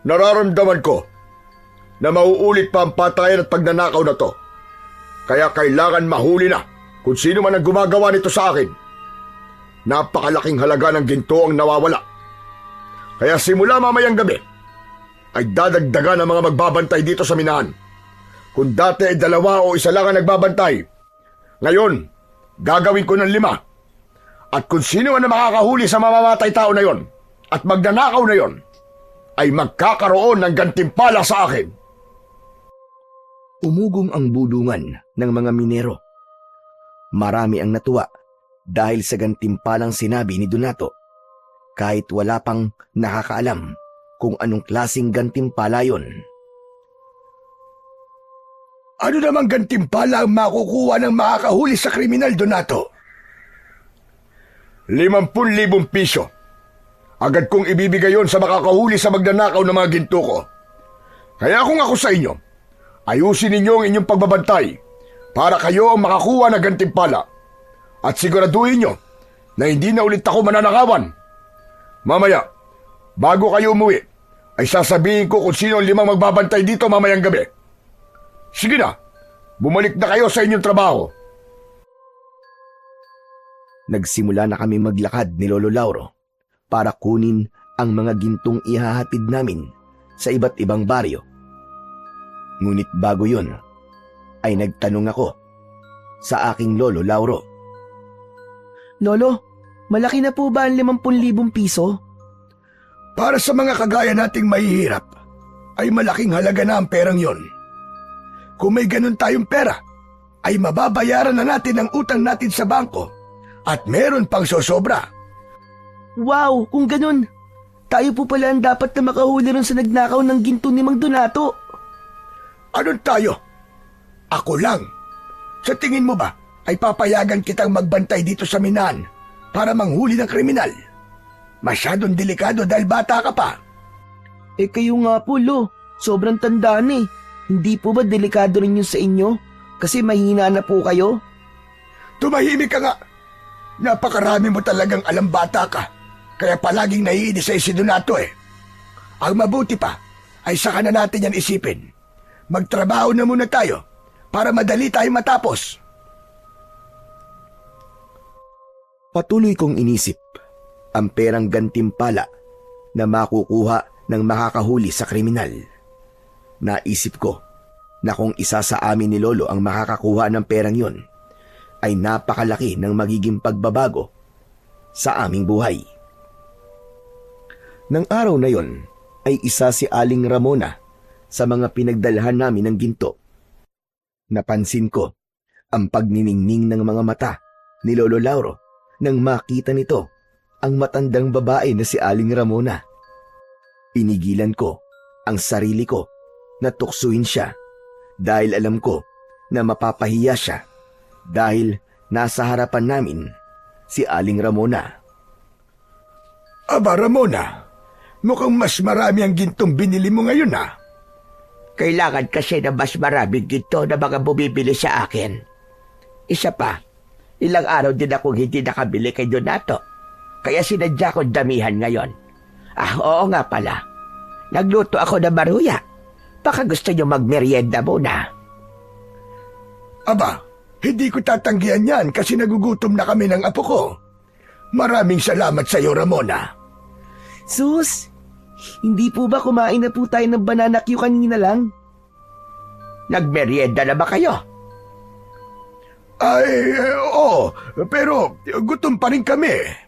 Nararamdaman ko na mauulit pa ang patayan at pagnanakaw na to. Kaya kailangan mahuli na kung sino man ang gumagawa nito sa akin. Napakalaking halaga ng ginto ang nawawala. Kaya simula mamayang gabi, ay dadagdagan ang mga magbabantay dito sa minahan. Kung dati ay 2 o 1 lang ang nagbabantay, ngayon, gagawin ko ng 5. At kung sino man ang makakahuli sa mamamatay tao na yon at magnanakaw na yon, ay magkakaroon ng gantimpala sa akin. Umugong ang bulungan ng mga minero. Marami ang natuwa dahil sa gantimpalang sinabi ni Donato, kahit wala pang nakakaalam kung anong klaseng gantimpala yon. Ano namang gantimpala ang makukuha ng makakahuli sa kriminal, Donato? 50,000 piso. Agad kong ibibigay yon sa makakahuli sa magnanakaw ng mga ginto ko. Kaya kung ako sa inyo, ayusin ninyo ang inyong pagbabantay para kayo ang makakuha ng gantimpala. At siguraduhin nyo na hindi na ulit ako mananakawan. Mamaya, bago kayo umuwi, ay sasabihin ko kung sino ang 5 magbabantay dito mamayang gabi. Sige na, bumalik na kayo sa inyong trabaho. Nagsimula na kami maglakad ni Lolo Lauro para kunin ang mga gintong ihahatid namin sa iba't ibang baryo. Ngunit bago yun, ay nagtanong ako sa aking Lolo Lauro. Lolo, malaki na po ba ang 50,000 piso? Para sa mga kagaya nating mahihirap, ay malaking halaga na ang perang yon. Kung may ganun tayong pera, ay mababayaran na natin ang utang natin sa bangko at meron pang sosobra. Wow, kung ganun, tayo po pala ang dapat na makahuli ron sa nagnakaw ng ginto ni Mang Donato. Anong tayo? Ako lang. Sa tingin mo ba ay papayagan kitang magbantay dito sa minahan para manghuli ng kriminal? Masyadong delikado dahil bata ka pa. Eh kayo nga po, Lo, sobrang tanda na eh. Hindi po ba delikado rin yun sa inyo? Kasi mahina na po kayo? Tumahimik ka nga. Napakarami mo talagang alam, bata ka. Kaya palaging naiinis sa si Donato eh. Ang mabuti pa ay saka na natin yan isipin. Magtrabaho na muna tayo para madali tayo matapos. Patuloy kong inisip ang perang gantimpala na makukuha ng makakahuli sa kriminal. Naisip ko na kung isa sa amin ni Lolo ang makakakuha ng perang yon, ay napakalaki ng magiging pagbabago sa aming buhay. Nang araw na yon ay isa si Aling Ramona sa mga pinagdalhan namin ng ginto. Napansin ko ang pagniningning ng mga mata ni Lolo Lauro nang makita nito ang matandang babae na si Aling Ramona. Pinigilan ko ang sarili ko na tuksuin siya dahil alam ko na mapapahiya siya dahil nasa harapan namin si Aling Ramona. Aba, Ramona, mukhang mas marami ang gintong binili mo ngayon ah. Kailangan kasi na mas maraming ginto na mga bumibili sa akin. Isa pa, ilang araw din akong hindi nakabili kay Donato. Kaya sinadya kong damihan ngayon. Oo nga pala. Nagluto ako ng maruya. Baka gusto niyo magmerienda muna. Aba, hindi ko tatanggihan yan kasi nagugutom na kami ng apo ko. Maraming salamat sa iyo, Ramona. Sus, hindi po ba kumain na po tayo ng banana Q kanina lang? Nagmerienda na ba kayo? Ay, oo, pero gutom pa rin kami.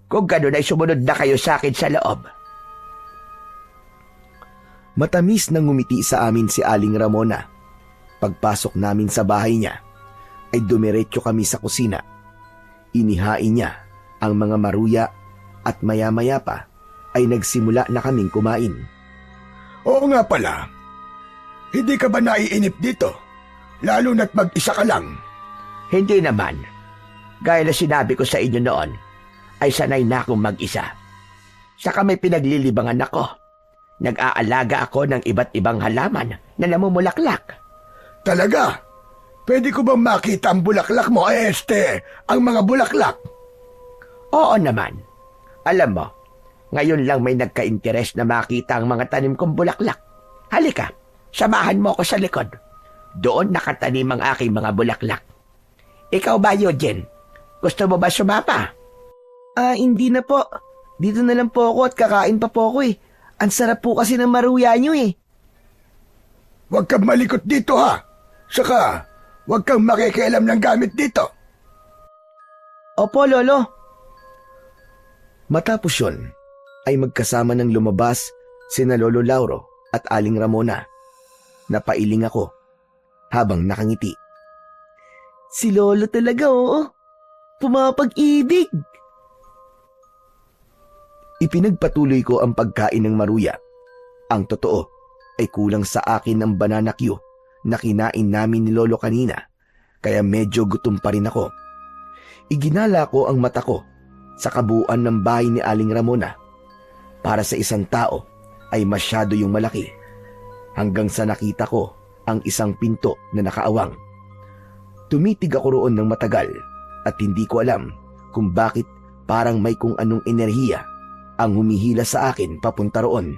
Kung gano'n ay sumunod na kayo sa akin sa loob. Matamis na ngumiti sa amin si Aling Ramona. Pagpasok namin sa bahay niya, ay dumiretso kami sa kusina. Inihain niya ang mga maruya at maya-maya pa ay nagsimula na kaming kumain. Oo nga pala. Hindi ka ba naiinip dito? Lalo na't mag-isa ka lang. Hindi naman. Gaya na sinabi ko sa inyo noon, ay sanay na akong mag-isa. Saka may pinaglilibangan ako. Nag-aalaga ako ng iba't ibang halaman na namumulaklak. Talaga? Pwede ko bang makita ang bulaklak mo, ang mga bulaklak? Oo naman. Alam mo, ngayon lang may nagka-interes na makita ang mga tanim kong bulaklak. Halika, samahan mo ako sa likod. Doon nakatanim ang aking mga bulaklak. Ikaw ba, Eugene? Gusto mo ba sumapa? Hindi na po. Dito na lang po ako at kakain pa po ako eh. Ang sarap po kasi ng maruya nyo eh. Huwag kang malikot dito ha. Saka, huwag kang makikialam ng gamit dito. Opo, Lolo. Matapos yun, ay magkasama ng lumabas sina Lolo Lauro at Aling Ramona. Napailing ako habang nakangiti. Si Lolo talaga, oo. Pumapag-ibig. Ipinagpatuloy ko ang pagkain ng maruya. Ang totoo ay kulang sa akin ang banana Q na kinain namin ni Lolo kanina, kaya medyo gutom pa rin ako. Iginala ko ang mata ko sa kabuuan ng bahay ni Aling Ramona. Para sa isang tao ay masyado yung malaki, hanggang sa nakita ko ang isang pinto na nakaawang. Tumitig ako roon ng matagal at hindi ko alam kung bakit parang may kung anong enerhiya ang humihila sa akin papunta roon.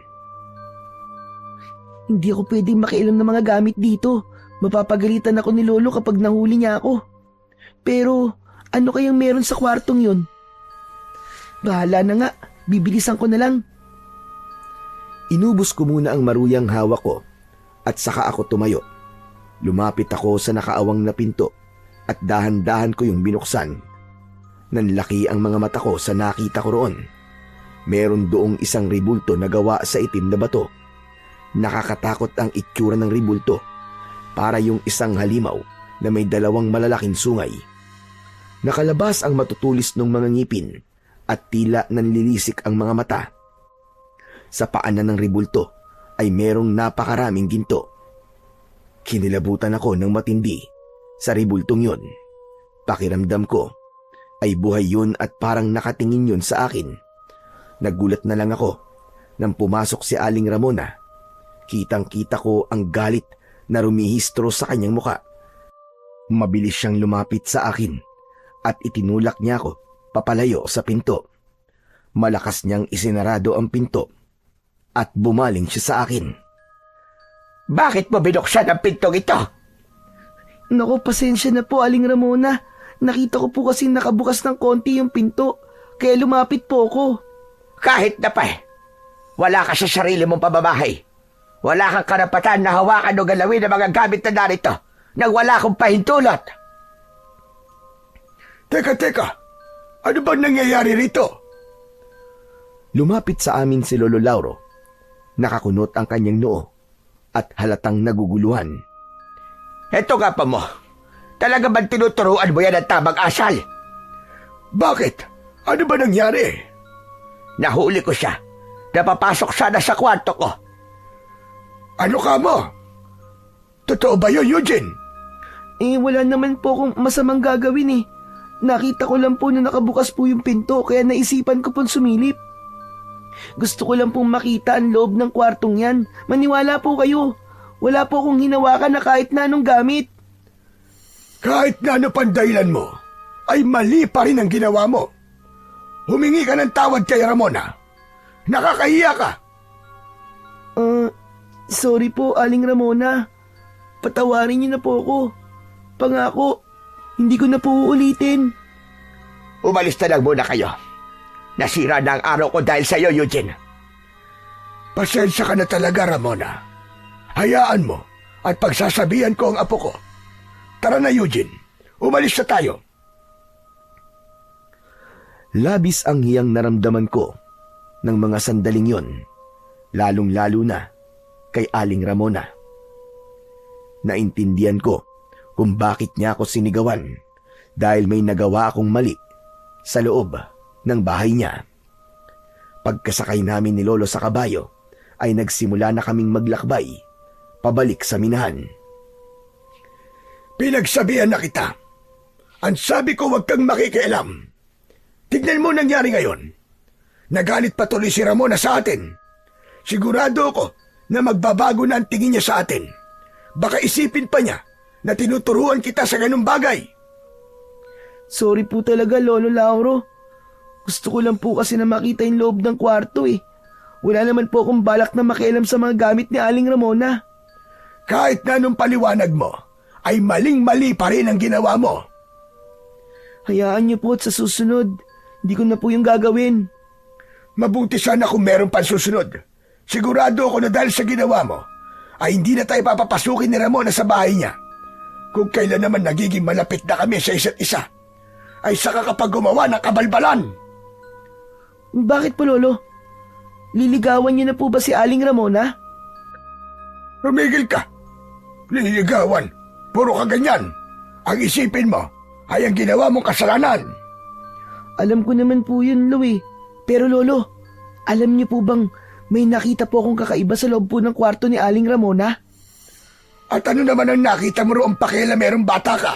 Hindi ako pwedeng makialam ng mga gamit dito. Mapapagalitan ako ni Lolo kapag nahuli niya ako. Pero Ano kayang meron sa kwartong yun? Bahala na nga, bibilisan ko na lang. Inubos ko muna ang maruyang hawak ko at saka ako tumayo. Lumapit ako sa nakaawang na pinto at dahan-dahan ko yung binuksan. Nanlaki ang mga mata ko sa nakita ko roon. Meron doong isang ribulto na gawa sa itim na bato. Nakakatakot ang itsura ng ribulto, para yung isang halimaw na may dalawang malalaking sungay. Nakalabas ang matutulis ng mga ngipin at tila nanlilisik ang mga mata. Sa paanan ng ribulto ay merong napakaraming ginto. Kinilabutan ako ng matindi sa ribultong yun. Pakiramdam ko ay buhay yun at parang nakatingin yun sa akin. Nagulat na lang ako nang pumasok si Aling Ramona. Kitang-kita ko ang galit na rumihistro sa kanyang muka. Mabilis siyang lumapit sa akin at itinulak niya ako papalayo sa pinto. Malakas niyang isinarado ang pinto at bumaling siya sa akin. Bakit mo binuksan ang pintong ito? Naku, pasensya na po, Aling Ramona. Nakita ko po kasi nakabukas ng konti yung pinto, kaya lumapit po ako. Kahit na pa wala ka sa sarili mong pamamahay. Wala kang karapatan na hawakan o galawin ang mga gamit na narito nang wala akong pahintulot. Teka, ano ba nangyayari rito? Lumapit sa amin si Lolo Lauro. Nakakunot ang kanyang noo at halatang naguguluhan. Eto nga pa mo. Talaga bang tinuturuan mo yan ang tamang asal? Bakit? Ano ba nangyari? Nahuli ko siya. Napapasok sana sa kwarto ko. Ano ka mo? Totoo ba yun, Eugene? Wala naman po akong masamang gagawin eh. Nakita ko lang po na nakabukas po yung pinto, kaya naisipan ko pong sumilip. Gusto ko lang pong makita ang loob ng kwartong yan. Maniwala po kayo. Wala po akong hinawakan na kahit na anong gamit. Kahit na ano pang dahilan mo, ay mali pa rin ang ginawa mo. Humingi ka ng tawad kay Ramona. Nakakahiya ka. Sorry po, Aling Ramona. Patawarin niyo na po ako. Pangako, hindi ko na po uulitin. Umalis na lang muna kayo. Nasira na ang araw ko dahil sa iyo, Eugene. Pasensya ka na talaga, Ramona. Hayaan mo at pagsasabihan ko ang apo ko. Tara na, Eugene. Umalis na tayo. Labis ang hiyang naramdaman ko ng mga sandaling yon, lalong-lalo na kay Aling Ramona. Naintindihan ko kung bakit niya ako sinigawan dahil may nagawa akong mali sa loob ng bahay niya. Pagkasakay namin ni Lolo sa kabayo ay nagsimula na kaming maglakbay pabalik sa minahan. Pinagsabihan na kita. Ang sabi ko, huwag kang makikialam. Tignan mo nangyari ngayon. Nagalit patuloy si Ramona sa atin. Sigurado ako na magbabago na ang tingin niya sa atin. Baka isipin pa niya na tinuturuan kita sa ganung bagay. Sorry po talaga, Lolo Lauro. Gusto ko lang po kasi na makita yung loob ng kwarto eh. Wala naman po akong balak na makialam sa mga gamit ni Aling Ramona. Kahit na anong paliwanag mo, ay maling-mali pa rin ang ginawa mo. Hayaan niyo po at sa susunod, hindi ko na po yung gagawin. Mabuti sana kung meron pang susunod. Sigurado ako na dahil sa ginawa mo, ay hindi na tayo papapasukin ni Ramona sa bahay niya. Kung kailan naman nagiging malapit na kami sa isa't isa, ay saka kapag gumawa ng kabalbalan. Bakit po, Lolo? Liligawan niyo na po ba si Aling Ramona? Tumigil ka. Liligawan. Puro ka ganyan. Ang isipin mo ay ang ginawa mong kasalanan. Alam ko naman po yun, Lo eh. Pero Lolo, alam niyo po bang may nakita po akong kakaiba sa loob po ng kwarto ni Aling Ramona? At ano naman ang nakita mo roong pakialam merong bata ka?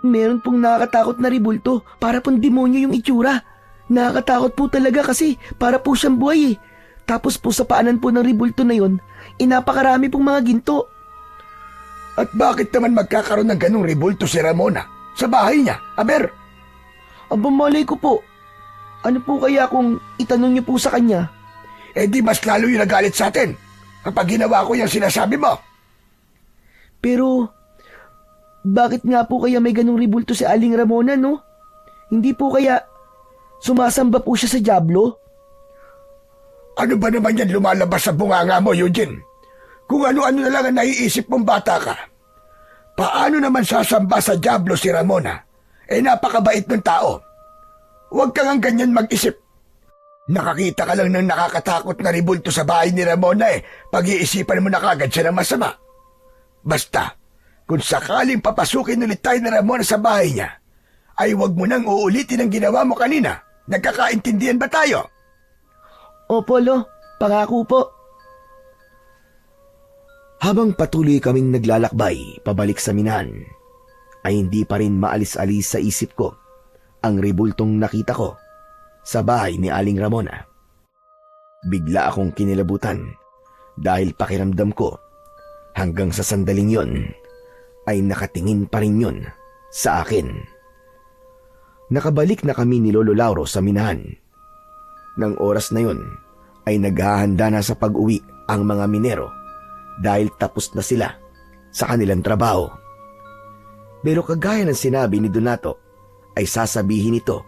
Meron pong nakakatakot na ribulto, para pong demonyo yung itsura. Nakakatakot po talaga kasi para po siyang buhay eh. Tapos po sa paanan po ng ribulto na yon, inapakarami pong mga ginto. At bakit naman magkakaroon ng ganung ribulto si Ramona sa bahay niya, Aber? Aba, malay ko po. Ano po kaya kung itanong niyo po sa kanya? Eh di mas lalo yung nagalit sa atin kapag ginawa ko yung sinasabi mo. Pero, Bakit nga po kaya may ganong ribulto si Aling Ramona, no? Hindi po kaya sumasamba po siya sa dyablo? Ano ba naman yan lumalabas sa bunganga mo, Eugene? Kung ano-ano na lang ang naiisip mong bata ka. Paano naman sasamba sa dyablo si Ramona? Napakabait ng tao. Huwag kang ang ganyan mag-isip. Nakakita ka lang ng nakakatakot na ribulto sa bahay ni Ramona pag-iisipan mo na kagad siya ng masama. Basta, kung sakaling papasukin ulit tayo ni Ramona sa bahay niya, ay huwag mo nang uulitin ang ginawa mo kanina. Nagkakaintindihan ba tayo? Opo, Lo. Pangako po. Habang patuloy kaming naglalakbay pabalik sa minahan, ay hindi pa rin maalis-alis sa isip ko ang ribultong nakita ko sa bahay ni Aling Ramona. Bigla akong kinilabutan dahil pakiramdam ko hanggang sa sandaling yon ay nakatingin pa rin yun sa akin. Nakabalik na kami ni Lolo Lauro sa minahan. Nang oras na yon ay naghahanda na sa pag-uwi ang mga minero dahil tapos na sila sa kanilang trabaho. Pero kagaya ng sinabi ni Donato ay sasabihin ito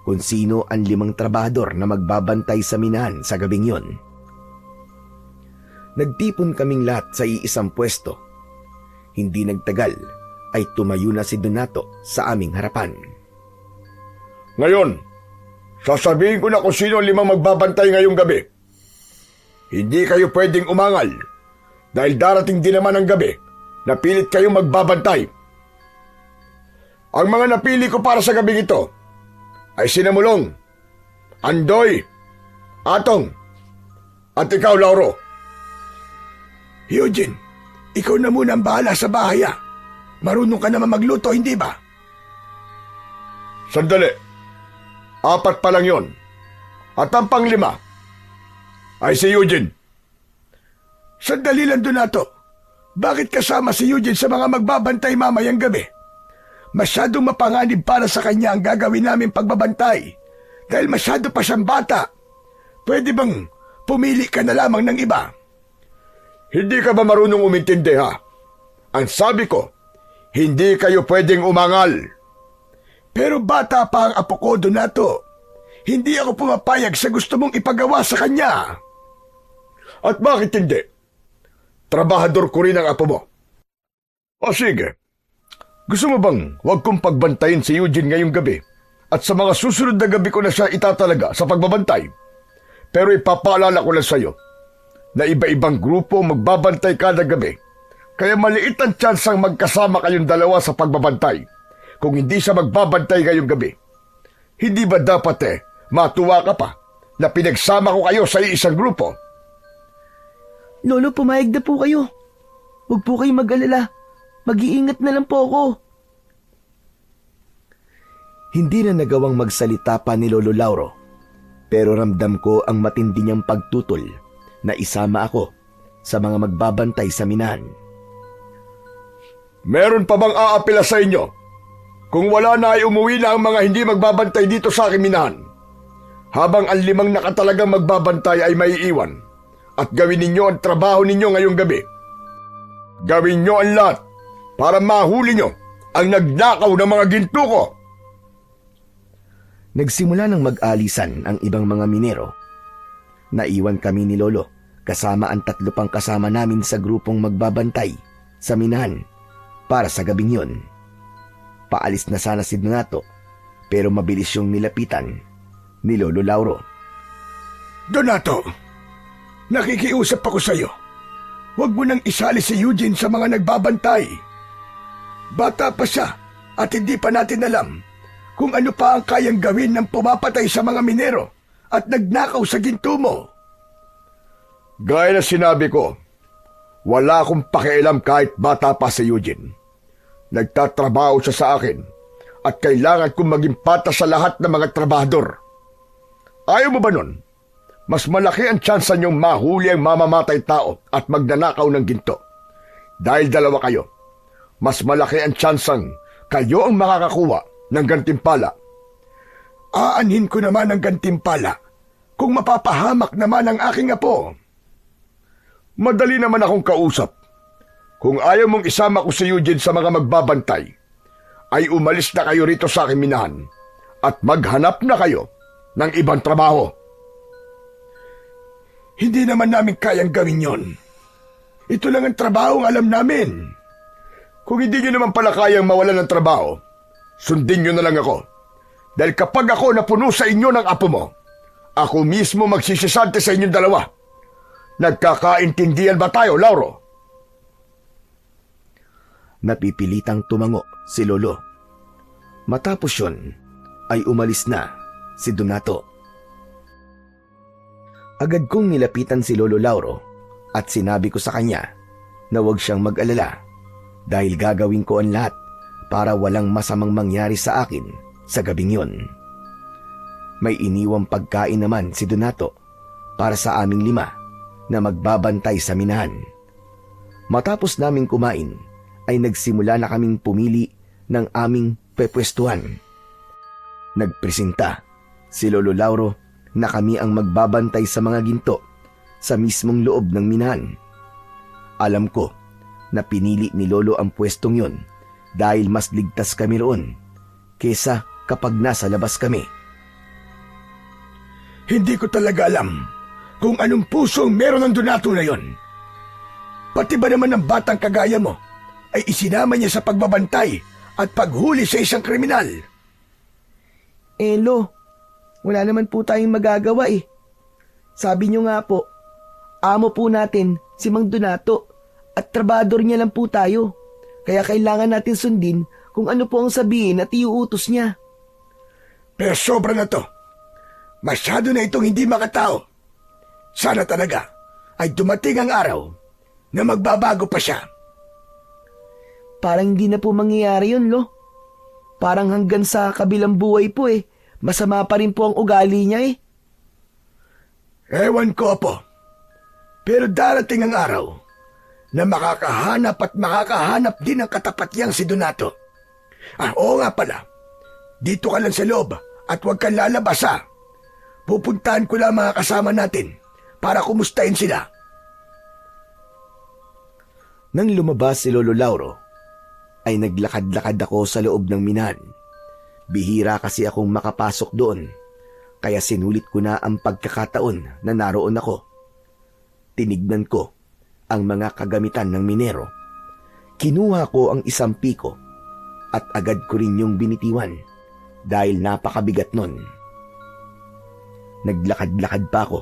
kung sino ang 5 trabahador na magbabantay sa minahan sa gabing yon. Nagtipon kaming lahat sa iisang pwesto. Hindi nagtagal ay tumayo na si Donato sa aming harapan. Ngayon, sasabihin ko na kung sino ang 5 magbabantay ngayong gabi. Hindi kayo pwedeng umangal dahil darating din naman ang gabi na pilit kayong magbabantay. Ang mga napili ko para sa gabing ito ay Sinamulong, Andoy, Atong, at ikaw, Lauro. Eugene, ikaw na muna ang bahala sa bahay. Marunong ka naman magluto, hindi ba? Sandali. 4 pa lang yon. At ang pang-5 ay si Eugene. Sandali lang, Donato. Bakit kasama si Eugene sa mga magbabantay mamayang gabi? Masyadong mapanganib para sa kanya ang gagawin namin pagbabantay dahil masyado pa siyang bata. Pwede bang pumili ka na lamang ng iba? Hindi ka ba marunong umintindi, ha? Ang sabi ko, hindi kayo pwedeng umangal. Pero bata pa ang apo ko, Donato. Hindi ako pumapayag sa gusto mong ipagawa sa kanya. At bakit hindi? Trabahador ko rin ang apo mo. O sige. Gusto mo bang huwag kong pagbantayin si Eugene ngayong gabi at sa mga susunod na gabi ko na siya itatalaga sa pagbabantay? Pero ipapaalala ko lang sa iyo na iba-ibang grupo magbabantay kada gabi, kaya maliit ang tsansang magkasama kayong dalawa sa pagbabantay kung hindi siya magbabantay ngayong gabi. Hindi ba dapat matuwa ka pa na pinagsama ko kayo sa isang grupo? Lolo, pumayag na po kayo. Huwag po kayong mag-alala. Mag-iingat na lang po ako. Hindi na nagawang magsalita pa ni Lolo Lauro, pero ramdam ko ang matindi niyang pagtutol na isama ako sa mga magbabantay sa minahan. Meron pa bang aapela sa inyo? Kung wala na ay umuwi na ang mga hindi magbabantay dito sa aking minahan, habang ang 5 nakatalagang magbabantay ay maiiwan, at gawin ninyo ang trabaho ninyo ngayong gabi. Gawin nyo ang lahat para mahuli nyo ang nagnakaw ng mga ginto ko. Nagsimula ng mag-alisan ang ibang mga minero. Naiwan kami ni Lolo kasama ang 3 pang kasama namin sa grupong magbabantay sa minahan para sa gabing yon. Paalis na sana si Donato pero mabilis yung nilapitan ni Lolo Lauro. Donato, nakikiusap ako sa iyo. Huwag mo nang isali si Eugene sa mga nagbabantay. Bata pa siya at hindi pa natin alam kung ano pa ang kayang gawin ng pumapatay sa mga minero at nagnakaw sa ginto mo. Gaya na sinabi ko, wala akong pakialam kahit bata pa si Eugene. Nagtatrabaho siya sa akin at kailangan kong maging patas sa lahat ng mga trabahador. Ayaw mo ba nun? Mas malaki ang tsansa niyong mahuli ang mamamatay tao at magnanakaw ng ginto. Dahil 2 kayo, mas malaki ang tsansang kayo ang makakakuha ng gantimpala. Aanhin ko naman ang gantimpala kung mapapahamak naman ang aking apo. Madali naman akong kausap. Kung ayaw mong isama ko si Eugene sa mga magbabantay, ay umalis na kayo rito sa aking minahan at maghanap na kayo ng ibang trabaho. Hindi naman namin kayang gawin yon. Ito lang ang trabaho ang alam namin. Kung hindi nyo naman pala kayang mawalan ng trabaho, sundin nyo na lang ako. Dahil kapag ako napuno sa inyo ng apo mo, ako mismo magsisisante sa inyong dalawa. Nagkakaintindihan ba tayo, Lauro? Napipilitang tumango si Lolo. Matapos yun, ay umalis na si Donato. Agad kong nilapitan si Lolo Lauro at sinabi ko sa kanya na huwag siyang mag-alala dahil gagawin ko ang lahat para walang masamang mangyari sa akin sa gabing yon. May iniwang pagkain naman si Donato para sa aming 5 na magbabantay sa minahan. Matapos naming kumain, ay nagsimula na kaming pumili ng aming pepwestuhan. Nagpresenta si Lolo Lauro na kami ang magbabantay sa mga ginto sa mismong loob ng minahan. Alam ko na pinili ni Lolo ang pwestong yon dahil mas ligtas kami roon kesa kapag nasa labas kami. Hindi ko talaga alam kung anong pusong meron ng Donato na yon. Pati ba naman ng batang kagaya mo ay isinama niya sa pagbabantay at paghuli sa isang kriminal? Lo, wala naman po tayong magagawa eh. Sabi niyo nga po, amo po natin si Mang Donato at trabador niya lang po tayo. Kaya kailangan natin sundin kung ano po ang sabihin at iuutos niya. Pero sobra na to. Masyado na itong hindi makatao. Sana talaga ay dumating ang araw na magbabago pa siya. Parang hindi na po mangyayari yun, Lo. Parang hanggang sa kabilang buhay po eh. Masama pa rin po ang ugali niya eh. Ewan ko po. Pero darating ang araw na makakahanap din ng katapat si Donato. Oo nga pala. Dito ka lang sa loob at huwag kang lalabas ha. Pupuntahan ko lang mga kasama natin para kumustahin sila. Nang lumabas si Lolo Lauro, ay naglakad-lakad ako sa loob ng minahan. Bihira kasi akong makapasok doon, kaya sinulit ko na ang pagkakataon na naroon ako. Tinignan ko ang mga kagamitan ng minero. Kinuha ko ang isang piko at agad ko rin yung binitiwan dahil napakabigat nun. Naglakad-lakad pa ako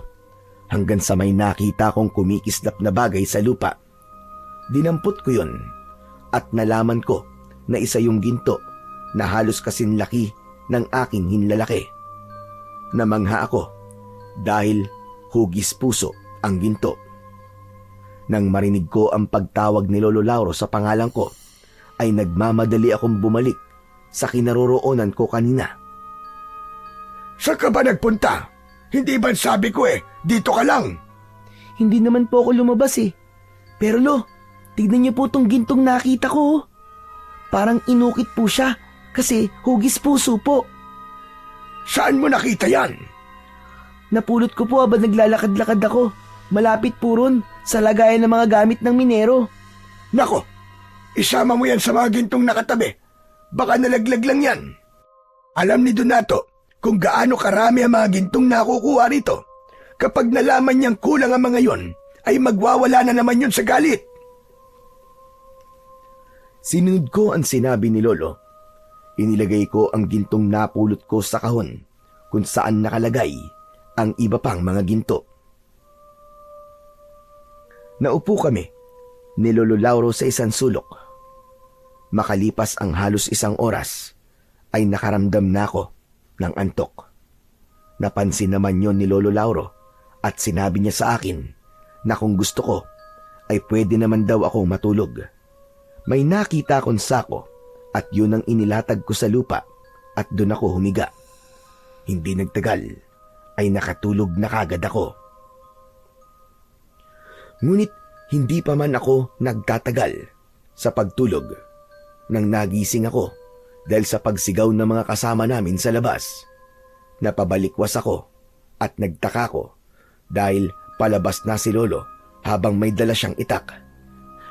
hanggang sa may nakita kong kumikislap na bagay sa lupa. Dinampot ko yun at nalaman ko na isa yung ginto na halos kasing laki ng aking hinlalaki. Namangha ako dahil hugis puso ang ginto. Nang marinig ko ang pagtawag ni Lolo Lauro sa pangalan ko, ay nagmamadali akong bumalik sa kinaroroonan ko kanina. Saan ka ba nagpunta? Hindi ba sabi ko dito ka lang? Hindi naman po ako lumabas eh. Pero Lo, tignan niyo po tong gintong nakita ko. Parang inukit po siya kasi hugis puso po. Saan mo nakita yan? Napulot ko po habang naglalakad-lakad ako. Malapit po ron sa lagayan ng mga gamit ng minero. Nako, isama mo yan sa mga gintong nakatabi. Baka nalaglag lang yan. Alam ni Donato kung gaano karami ang mga gintong nakukuha rito. Kapag nalaman niyang kulang ang mga yon, ay magwawala na naman yun sa galit. Sinunod ko ang sinabi ni Lolo. Inilagay ko ang gintong napulot ko sa kahon kung saan nakalagay ang iba pang mga ginto. Naupo kami ni Lolo Lauro sa isang sulok. Makalipas ang halos 1 oras, ay nakaramdam na ako ng antok. Napansin naman yon ni Lolo Lauro at sinabi niya sa akin na kung gusto ko ay pwede naman daw akong matulog. May nakita akong sako at yun ang inilatag ko sa lupa at doon ako humiga. Hindi nagtagal ay nakatulog na kagad ako. Ngunit hindi pa man ako nagtatagal sa pagtulog nang nagising ako dahil sa pagsigaw ng mga kasama namin sa labas. Napabalikwas ako at nagtaka ko dahil palabas na si Lolo habang may dala siyang itak.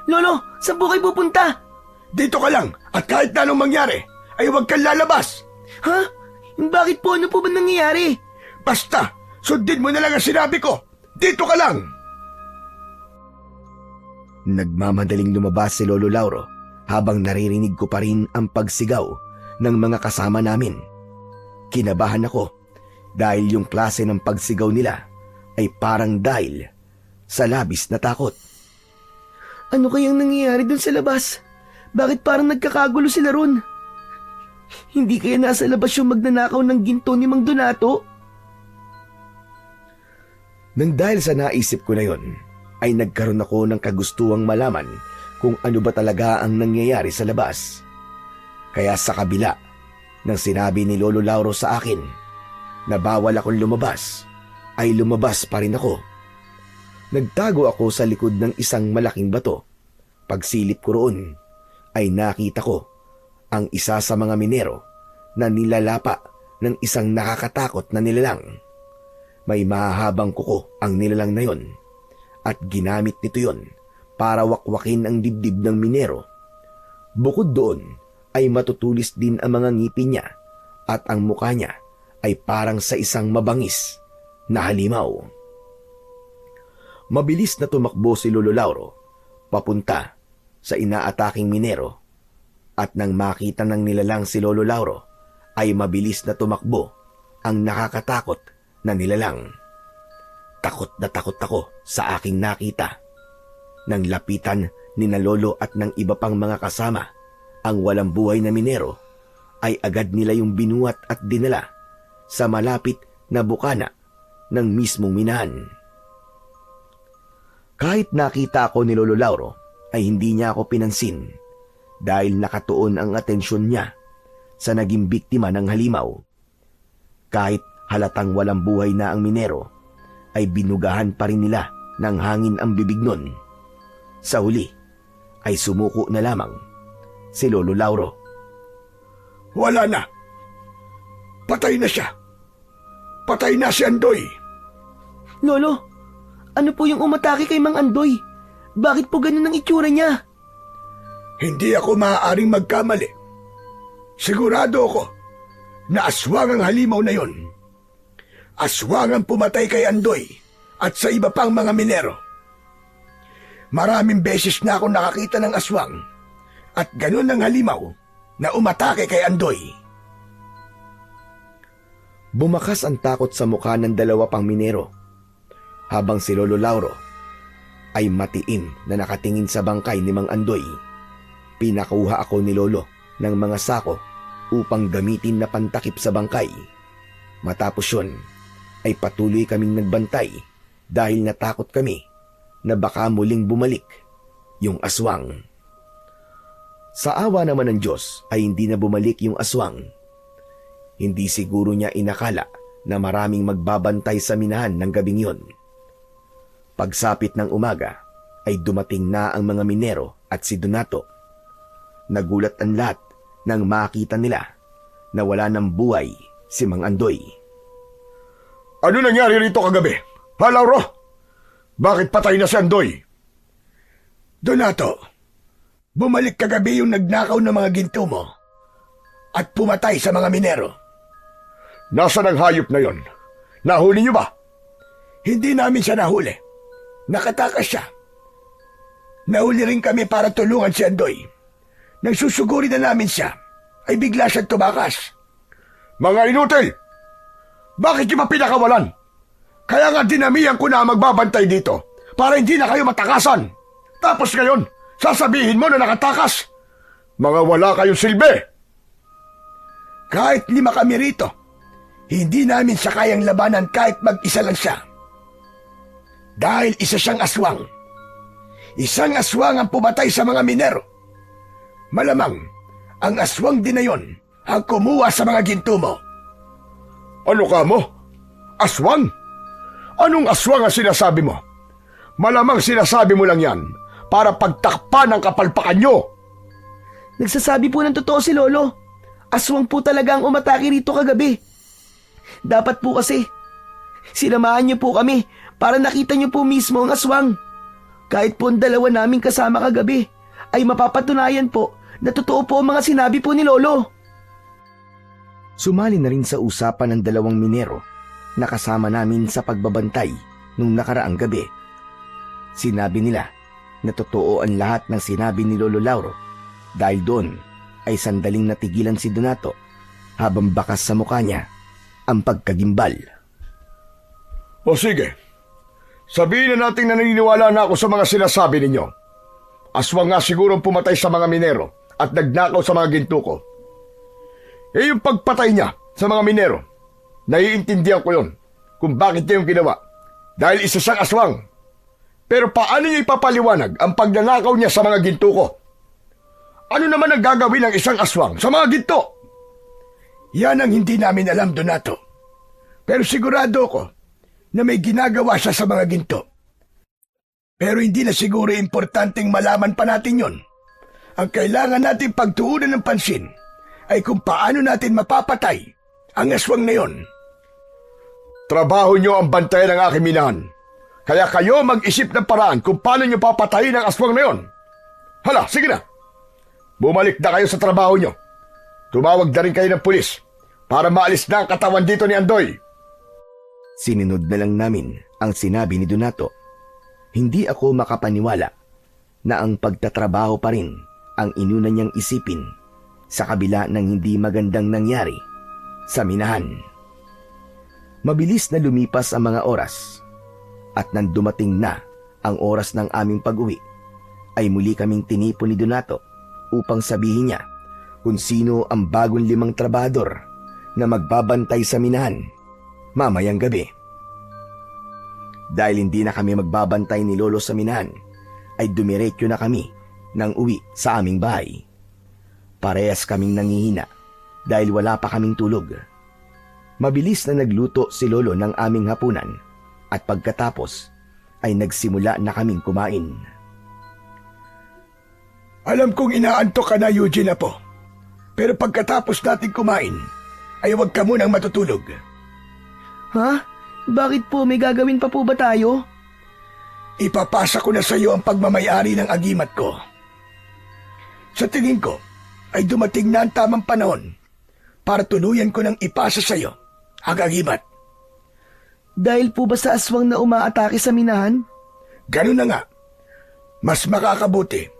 Lolo, saan po kayo pupunta? Dito ka lang at kahit na anong mangyari, ay huwag kang lalabas. Ha? Bakit po? Ano po ba nangyayari? Basta, sundin mo na lang ang sinabi ko. Dito ka lang. Nagmamadaling lumabas si Lolo Lauro habang naririnig ko pa rin ang pagsigaw ng mga kasama namin. Kinabahan ako dahil yung klase ng pagsigaw nila ay parang dahil sa labis na takot. Ano kayang nangyayari dun sa labas? Bakit parang nagkakagulo sila ron? Hindi kaya nasa labas yung magnanakaw ng ginto ni Mang Donato? Nang dahil sa naisip ko na yon, ay nagkaroon ako ng kagustuhang malaman kung ano ba talaga ang nangyayari sa labas. Kaya sa kabila ng sinabi ni Lolo Lauro sa akin na bawal akong lumabas, ay lumabas pa rin ako. Nagtago ako sa likod ng isang malaking bato. Pagsilip ko roon, ay nakita ko ang isa sa mga minero na nilalapa ng isang nakakatakot na nilalang. May mahahabang kuko ang nilalang na yon at ginamit nito yon para wakwakin ang dibdib ng minero. Bukod doon ay matutulis din ang mga ngipin niya at ang mukha niya ay parang sa isang mabangis na halimaw. Mabilis na tumakbo si Lolo Lauro papunta sa inaataking minero at nang makita ng nilalang si Lolo Lauro ay mabilis na tumakbo ang nakakatakot na nilalang. Takot na takot ako sa aking nakita. Nang lapitan ni na Lolo at ng iba pang mga kasama ang walang buhay na minero, ay agad nila yung binuhat at dinala sa malapit na bukana ng mismong minahan. Kahit nakita ako ni Lolo Lauro, ay hindi niya ako pinansin dahil nakatuon ang atensyon niya sa naging biktima ng halimaw. Kahit halatang walang buhay na ang minero, ay binugahan pa rin nila ng hangin ang bibig nun. Sa huli, ay sumuko na lamang si Lolo Lauro. Wala na. Patay na siya. Patay na si Andoy. Lolo, ano po yung umatake kay Mang Andoy? Bakit po ganun ang itsura niya? Hindi ako maaaring magkamali. Sigurado ako na aswang ang halimaw na yon. Aswang ang pumatay kay Andoy at sa iba pang mga minero. Maraming beses na ako nakakita ng aswang at ganun ang halimaw na umatake kay Andoy. Bumakas ang takot sa mukha ng dalawa pang minero habang si Lolo Lauro ay matiim na nakatingin sa bangkay ni Mang Andoy. Pinakuha ako ni Lolo ng mga sako upang gamitin na pantakip sa bangkay. Matapos yun, ay patuloy kaming nagbantay dahil natakot kami na baka muling bumalik yung aswang. Sa awa naman ng Diyos ay hindi na bumalik yung aswang. Hindi siguro niya inakala na maraming magbabantay sa minahan ng gabing yon. Pagsapit ng umaga ay dumating na ang mga minero at si Donato. Nagulat ang lahat nang makita nila na wala ng buhay si Mang Andoy. Ano nangyari rito kagabi? Ha, Lauro? Bakit patay na si Andoy? Donato, bumalik kagabi yung nagnakaw ng mga ginto mo at pumatay sa mga minero. Nasaan ang hayop na yon? Nahuli niyo ba? Hindi namin siya nahuli. Nakatakas siya. Nahuli rin kami para tulungan si Andoy. Nang susuguri na namin siya, ay bigla siyang tumakas. Mga inutil! Bakit niyo pinakawalan? Kaya nga dinamihan ko na magbabantay dito para hindi na kayo matakasan. Tapos ngayon, sasabihin mo na nakatakas. Mga wala kayong silbi. Kahit 5 kami rito, hindi namin siya kayang labanan kahit mag-isa lang siya. Dahil isa siyang aswang. Isang aswang ang pumatay sa mga minero. Malamang, ang aswang din na yon ang kumuha sa mga ginto mo. Ano ka mo? Aswang? Anong aswang ang sinasabi mo? Malamang sinasabi mo lang yan para pagtakpan ang kapalpakan nyo. Nagsasabi po ng totoo si Lolo. Aswang po talaga ang umatake rito kagabi. Dapat po kasi, sinamahan niyo po kami para nakita niyo po mismo ang aswang. Kahit po ang dalawa namin kasama kagabi, ay mapapatunayan po na totoo po ang mga sinabi po ni Lolo. Sumali na rin sa usapan ng dalawang minero na kasama namin sa pagbabantay nung nakaraang gabi. Sinabi nila na totoo ang lahat ng sinabi ni Lolo Lauro dahil doon ay sandaling natigilan si Donato habang bakas sa mukha niya ang pagkagimbal. O sige, sabihin na natin na naniniwala na ako sa mga sinasabi ninyo. Aswang nga siguro pumatay sa mga minero at nagnakaw sa mga ginto ko. Eh yung pagpatay niya sa mga minero, naiintindihan ko yun kung bakit niya yung ginawa. Dahil isa siyang aswang. Pero paano niya ipapaliwanag ang pagnanakaw niya sa mga ginto ko? Ano naman ang gagawin ng isang aswang sa mga ginto? Yan ang hindi namin alam, Donato. Pero sigurado ko na may ginagawa siya sa mga ginto. Pero hindi na siguro importanteng malaman pa natin yon. Ang kailangan natin pagtuunan ng pansin ay kung paano natin mapapatay ang aswang na yon. Trabaho niyo ang bantayan ng aking minahan. Kaya kayo mag-isip ng paraan kung paano niyo papatayin ang aswang na yon. Hala, sige na. Bumalik na kayo sa trabaho niyo. Tumawag na rin kayo ng pulis para maalis na ang katawan dito ni Andoy. Sinunod na lang namin ang sinabi ni Donato. Hindi ako makapaniwala na ang pagtatrabaho pa rin ang inuna niyang isipin sa kabila ng hindi magandang nangyari sa minahan. Mabilis na lumipas ang mga oras at nang dumating na ang oras ng aming pag-uwi ay muli kaming tinipon ni Donato upang sabihin niya kung sino ang bagong 5 trabador na magbabantay sa minahan mamayang gabi. Dahil hindi na kami magbabantay ni Lolo sa minahan, ay dumiretso na kami nang uwi sa aming bahay. Parehas kaming nangihina dahil wala pa kaming tulog. Mabilis na nagluto si Lolo ng aming hapunan at pagkatapos ay nagsimula na kaming kumain. Alam kong inaantok ka na, Eugene, Apo. Pero pagkatapos natin kumain, ay huwag ka munang matutulog. Ha? Bakit po? May gagawin pa po ba tayo? Ipapasa ko na sa iyo ang pagmamayari ng agimat ko. Sa tingin ko, ay dumating na ang tamang panahon para tuluyan ko ng ipasa sa iyo ang agimat. Dahil po ba sa aswang na umaatake sa minahan? Ganun na nga. Mas makakabuti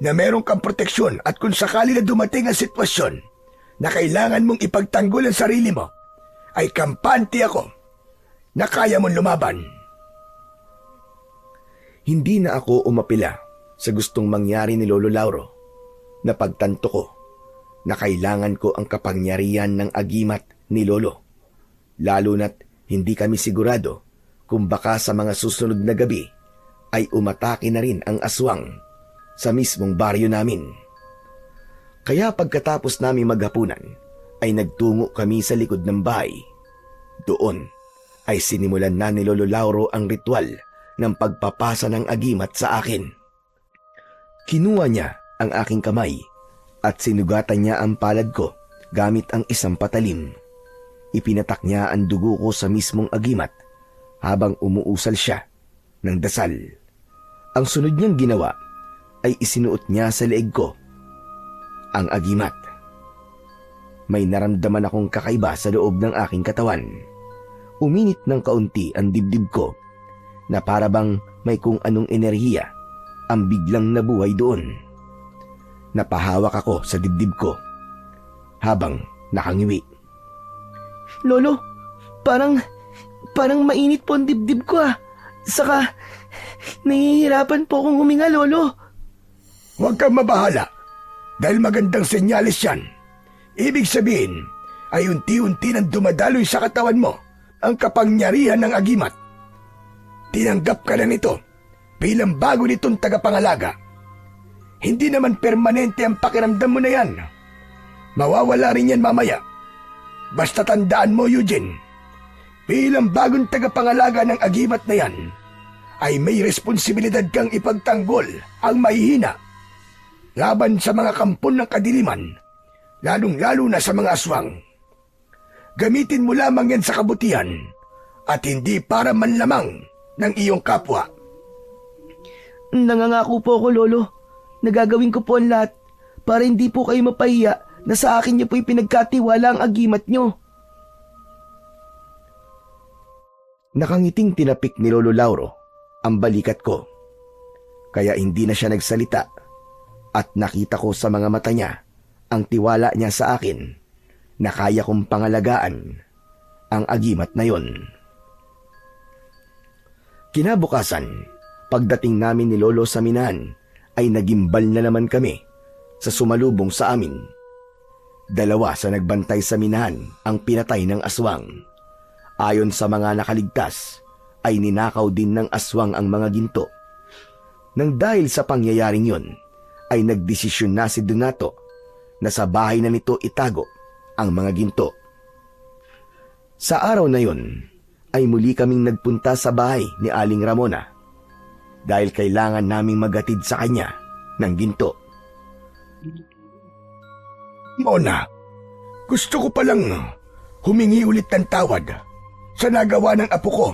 na meron kang proteksyon at kung sakali na dumating ang sitwasyon na kailangan mong ipagtanggol ang sarili mo, ay kampante ako na kaya mong lumaban. Hindi na ako umapila sa gustong mangyari ni Lolo Lauro. Napagtanto ko na kailangan ko ang kapangyarihan ng agimat ni Lolo. Lalo na't hindi kami sigurado kung baka sa mga susunod na gabi ay umatake na rin ang aswang sa mismong baryo namin. Kaya pagkatapos namin maghapunan ay nagtungo kami sa likod ng bahay. Doon ay sinimulan na ni Lolo Lauro ang ritual ng pagpapasa ng agimat sa akin. Kinuha niya ang aking kamay at sinugatan niya ang palad ko gamit ang isang patalim. Ipinatak niya ang dugo ko sa mismong agimat habang umuusal siya ng dasal. Ang sunod niyang ginawa ay isinuot niya sa leeg ko ang agimat. May naramdaman akong kakaiba sa loob ng aking katawan. Uminit ng kaunti ang dibdib ko na para bang may kung anong enerhiya ang biglang nabuhay doon. Napahawak ako sa dibdib ko habang nakangiwi. Lolo, parang mainit po ang dibdib ko ah. Saka, nahihirapan po akong huminga, Lolo. Huwag kang mabahala dahil magandang senyales yan. Ibig sabihin ay unti-unti nang dumadaloy sa katawan mo ang kapangyarihan ng agimat. Tinanggap ka na nito bilang bago nitong tagapangalaga. Hindi naman permanente ang pakiramdam mo na yan. Mawawala rin yan mamaya. Basta tandaan mo, Eugene, bilang bagong tagapangalaga ng agimat na yan, ay may responsibilidad kang ipagtanggol ang mahihina laban sa mga kampon ng kadiliman, lalong-lalo na sa mga aswang. Gamitin mo lamang yan sa kabutihan at hindi para manlamang ng iyong kapwa. Nangangako po ako, Lolo. Nagagawin ko po ang lahat para hindi po kayo mapahiya na sa akin niyo po ipinagkatiwala ang agimat niyo. Nakangiting tinapik ni Lolo Lauro ang balikat ko. Kaya hindi na siya nagsalita at nakita ko sa mga mata niya ang tiwala niya sa akin na kaya kong pangalagaan ang agimat na yon. Kinabukasan, pagdating namin ni Lolo sa minahan ay nagimbal na naman kami sa sumalubong sa amin. 2 sa nagbantay sa minahan ang pinatay ng aswang. Ayon sa mga nakaligtas, ay ninakaw din ng aswang ang mga ginto. Nang dahil sa pangyayaring yon, ay nagdesisyon na si Donato na sa bahay na nito itago ang mga ginto. Sa araw na yon, ay muli kaming nagpunta sa bahay ni Aling Ramona dahil kailangan naming maghatid sa kanya ng ginto. Mona, gusto ko palang humingi ulit ng tawad sa nagawa ng apo ko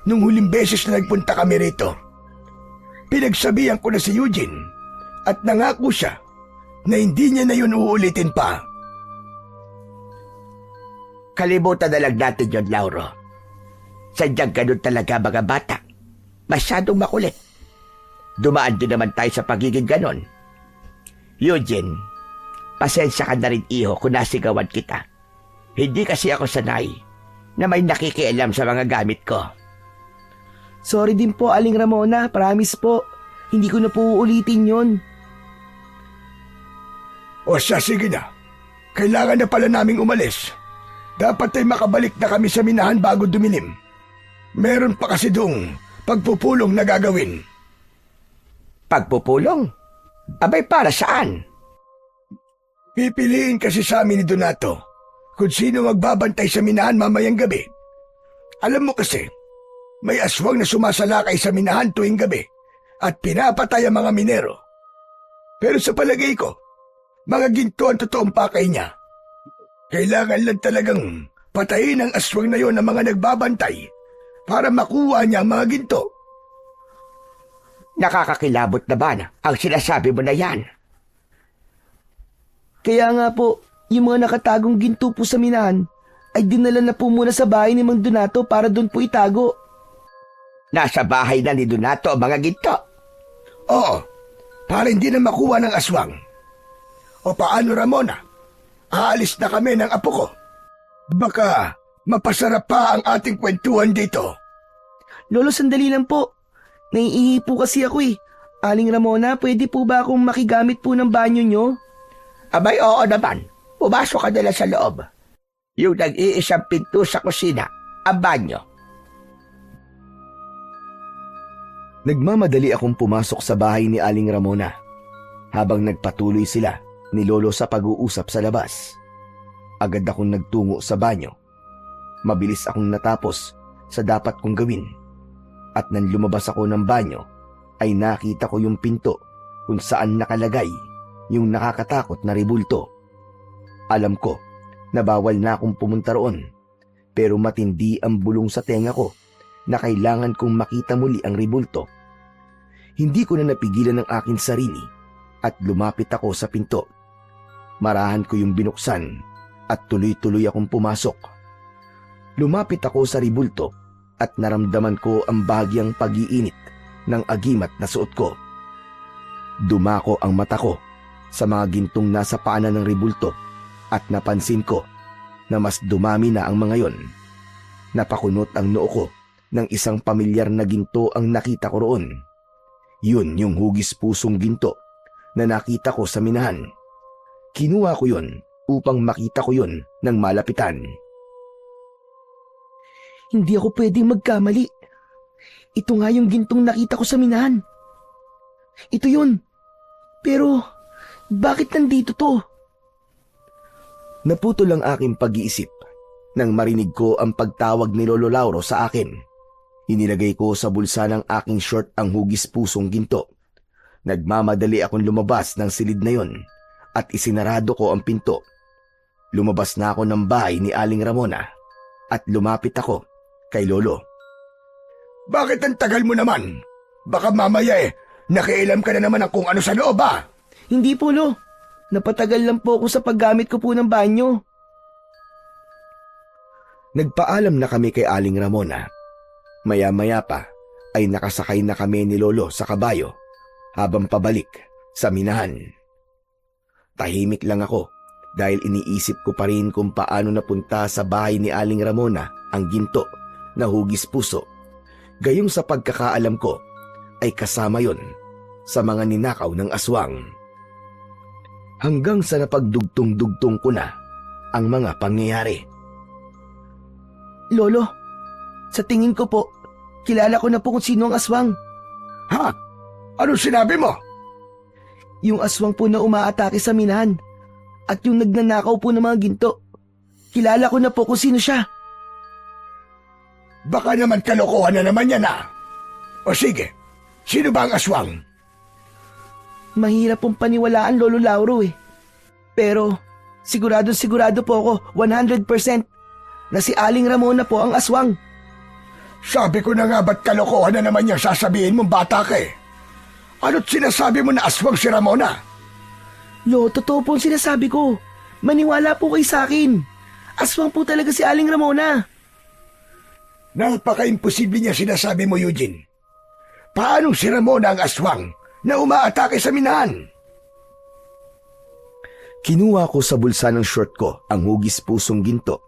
nung huling beses na nagpunta kami rito. Pinagsabihan ko na si Eugene at nangako siya na hindi niya na yun uulitin pa. Kalimutan na lang natin yun, Lauro. Sadyang ganun talaga mga bata. Masyadong makulit. Dumaan din naman tayo sa pagiging ganon. Eugene, pasensya ka na rin, iho, kung nasigawan kita. Hindi kasi ako sanay na may nakikialam sa mga gamit ko. Sorry din po, Aling Ramona. Promise po. Hindi ko na po uulitin yon. O siya, sige na. Kailangan na pala naming umalis. Dapat ay makabalik na kami sa minahan bago dumilim. Meron pa kasi doong pagpupulong na gagawin. Pagpupulong? Abay, para saan? Pipiliin kasi sa amin ni Donato kung sino magbabantay sa minahan mamayang gabi. Alam mo kasi, may aswang na sumasalakay sa minahan tuwing gabi at pinapatay ang mga minero. Pero sa palagay ko, mga ginto ang totoong pakay niya. Kailangan lang talagang patayin ang aswang na yon ng mga nagbabantay para makuha niya ang mga ginto. Nakakakilabot na ba ang sinasabi mo na yan? Kaya nga po, yung mga nakatagong ginto po sa minahan ay dinala na po muna sa bahay ni Mang Donato para doon po itago. Nasa bahay na ni Donato ang mga ginto. Oo, para hindi na makuha ng aswang. O paano, Ramona? Aalis na kami ng apo ko. Baka mapasarap pa ang ating kwentuhan dito. Lolo, sandali lang po. Naiihi po kasi ako eh. Aling Ramona, pwede po ba akong makigamit po ng banyo nyo? Abay, oo naman. Pumasok ka nila sa loob. Yung nag-iisang pinto sa kusina, ang banyo. Nagmamadali akong pumasok sa bahay ni Aling Ramona habang nagpatuloy sila ni Lolo sa pag-uusap sa labas. Agad akong nagtungo sa banyo. Mabilis akong natapos sa dapat kong gawin. At nang lumabas ako ng banyo, ay nakita ko yung pinto kung saan nakalagay yung nakakatakot na ribulto. Alam ko na bawal na akong pumunta roon, pero matindi ang bulong sa tenga ko na kailangan kong makita muli ang ribulto. Hindi ko na napigilan ang aking sarili at lumapit ako sa pinto. Marahan ko yung binuksan at tuloy-tuloy akong pumasok. Lumapit ako sa ribulto at naramdaman ko ang bahagyang pag-iinit ng agimat na suot ko. Dumako ang mata ko sa mga gintong nasa paanan ng ribulto at napansin ko na mas dumami na ang mga yon. Napakunot ang noo ko ng isang pamilyar na ginto ang nakita ko roon. Yun yung hugis pusong ginto na nakita ko sa minahan. Kinuha ko yun upang makita ko yun ng malapitan. Hindi ako pwedeng magkamali. Ito nga yung gintong nakita ko sa minahan. Ito yun. Pero, bakit nandito to? Naputol ang aking pag-iisip nang marinig ko ang pagtawag ni Lolo Lauro sa akin. Inilagay ko sa bulsa ng aking short ang hugis pusong ginto. Nagmamadali akong lumabas ng silid na yon at isinarado ko ang pinto. Lumabas na ako ng bahay ni Aling Ramona at lumapit ako kay Lolo. Bakit ang tagal mo naman? Baka mamaya Nakialam ka na naman ang kung ano sa loob ah. Hindi po, Lo. Napatagal lang po ako sa paggamit ko po ng banyo. Nagpaalam na kami kay Aling Ramona. Maya-maya pa ay nakasakay na kami ni Lolo sa kabayo habang pabalik sa minahan. Tahimik lang ako dahil iniisip ko pa rin kung paano napunta sa bahay ni Aling Ramona ang ginto na hugis puso. Gayong sa pagkakaalam ko ay kasama yon sa mga ninakaw ng aswang. Hanggang sa napagdugtong-dugtong ko na ang mga pangyayari. Lolo, sa tingin ko po, kilala ko na po kung sino ang aswang. Ha? Anong sinabi mo? Yung aswang po na umaatake sa minahan at yung nagnanakaw po ng mga ginto. Kilala ko na po kung sino siya. Baka naman kalokohan na naman yan ah. O sige, sino ba ang aswang? Mahirap pong paniwalaan, Lolo Lauro eh. Pero sigurado po ako 100% na si Aling Ramona po ang aswang. Sabi ko na nga ba't kalokohan na naman yung sasabihin mong bata ka eh. Ano't sinasabi mo na aswang si Ramona? Lo, totoo po ang sinasabi ko. Maniwala po kayo sa akin. Aswang po talaga si Aling Ramona. Napaka-imposible niya sinasabi mo, Eugene. Paanong si Ramona ang aswang na umaatake sa minahan? Kinuha ko sa bulsa ng short ko ang hugis pusong ginto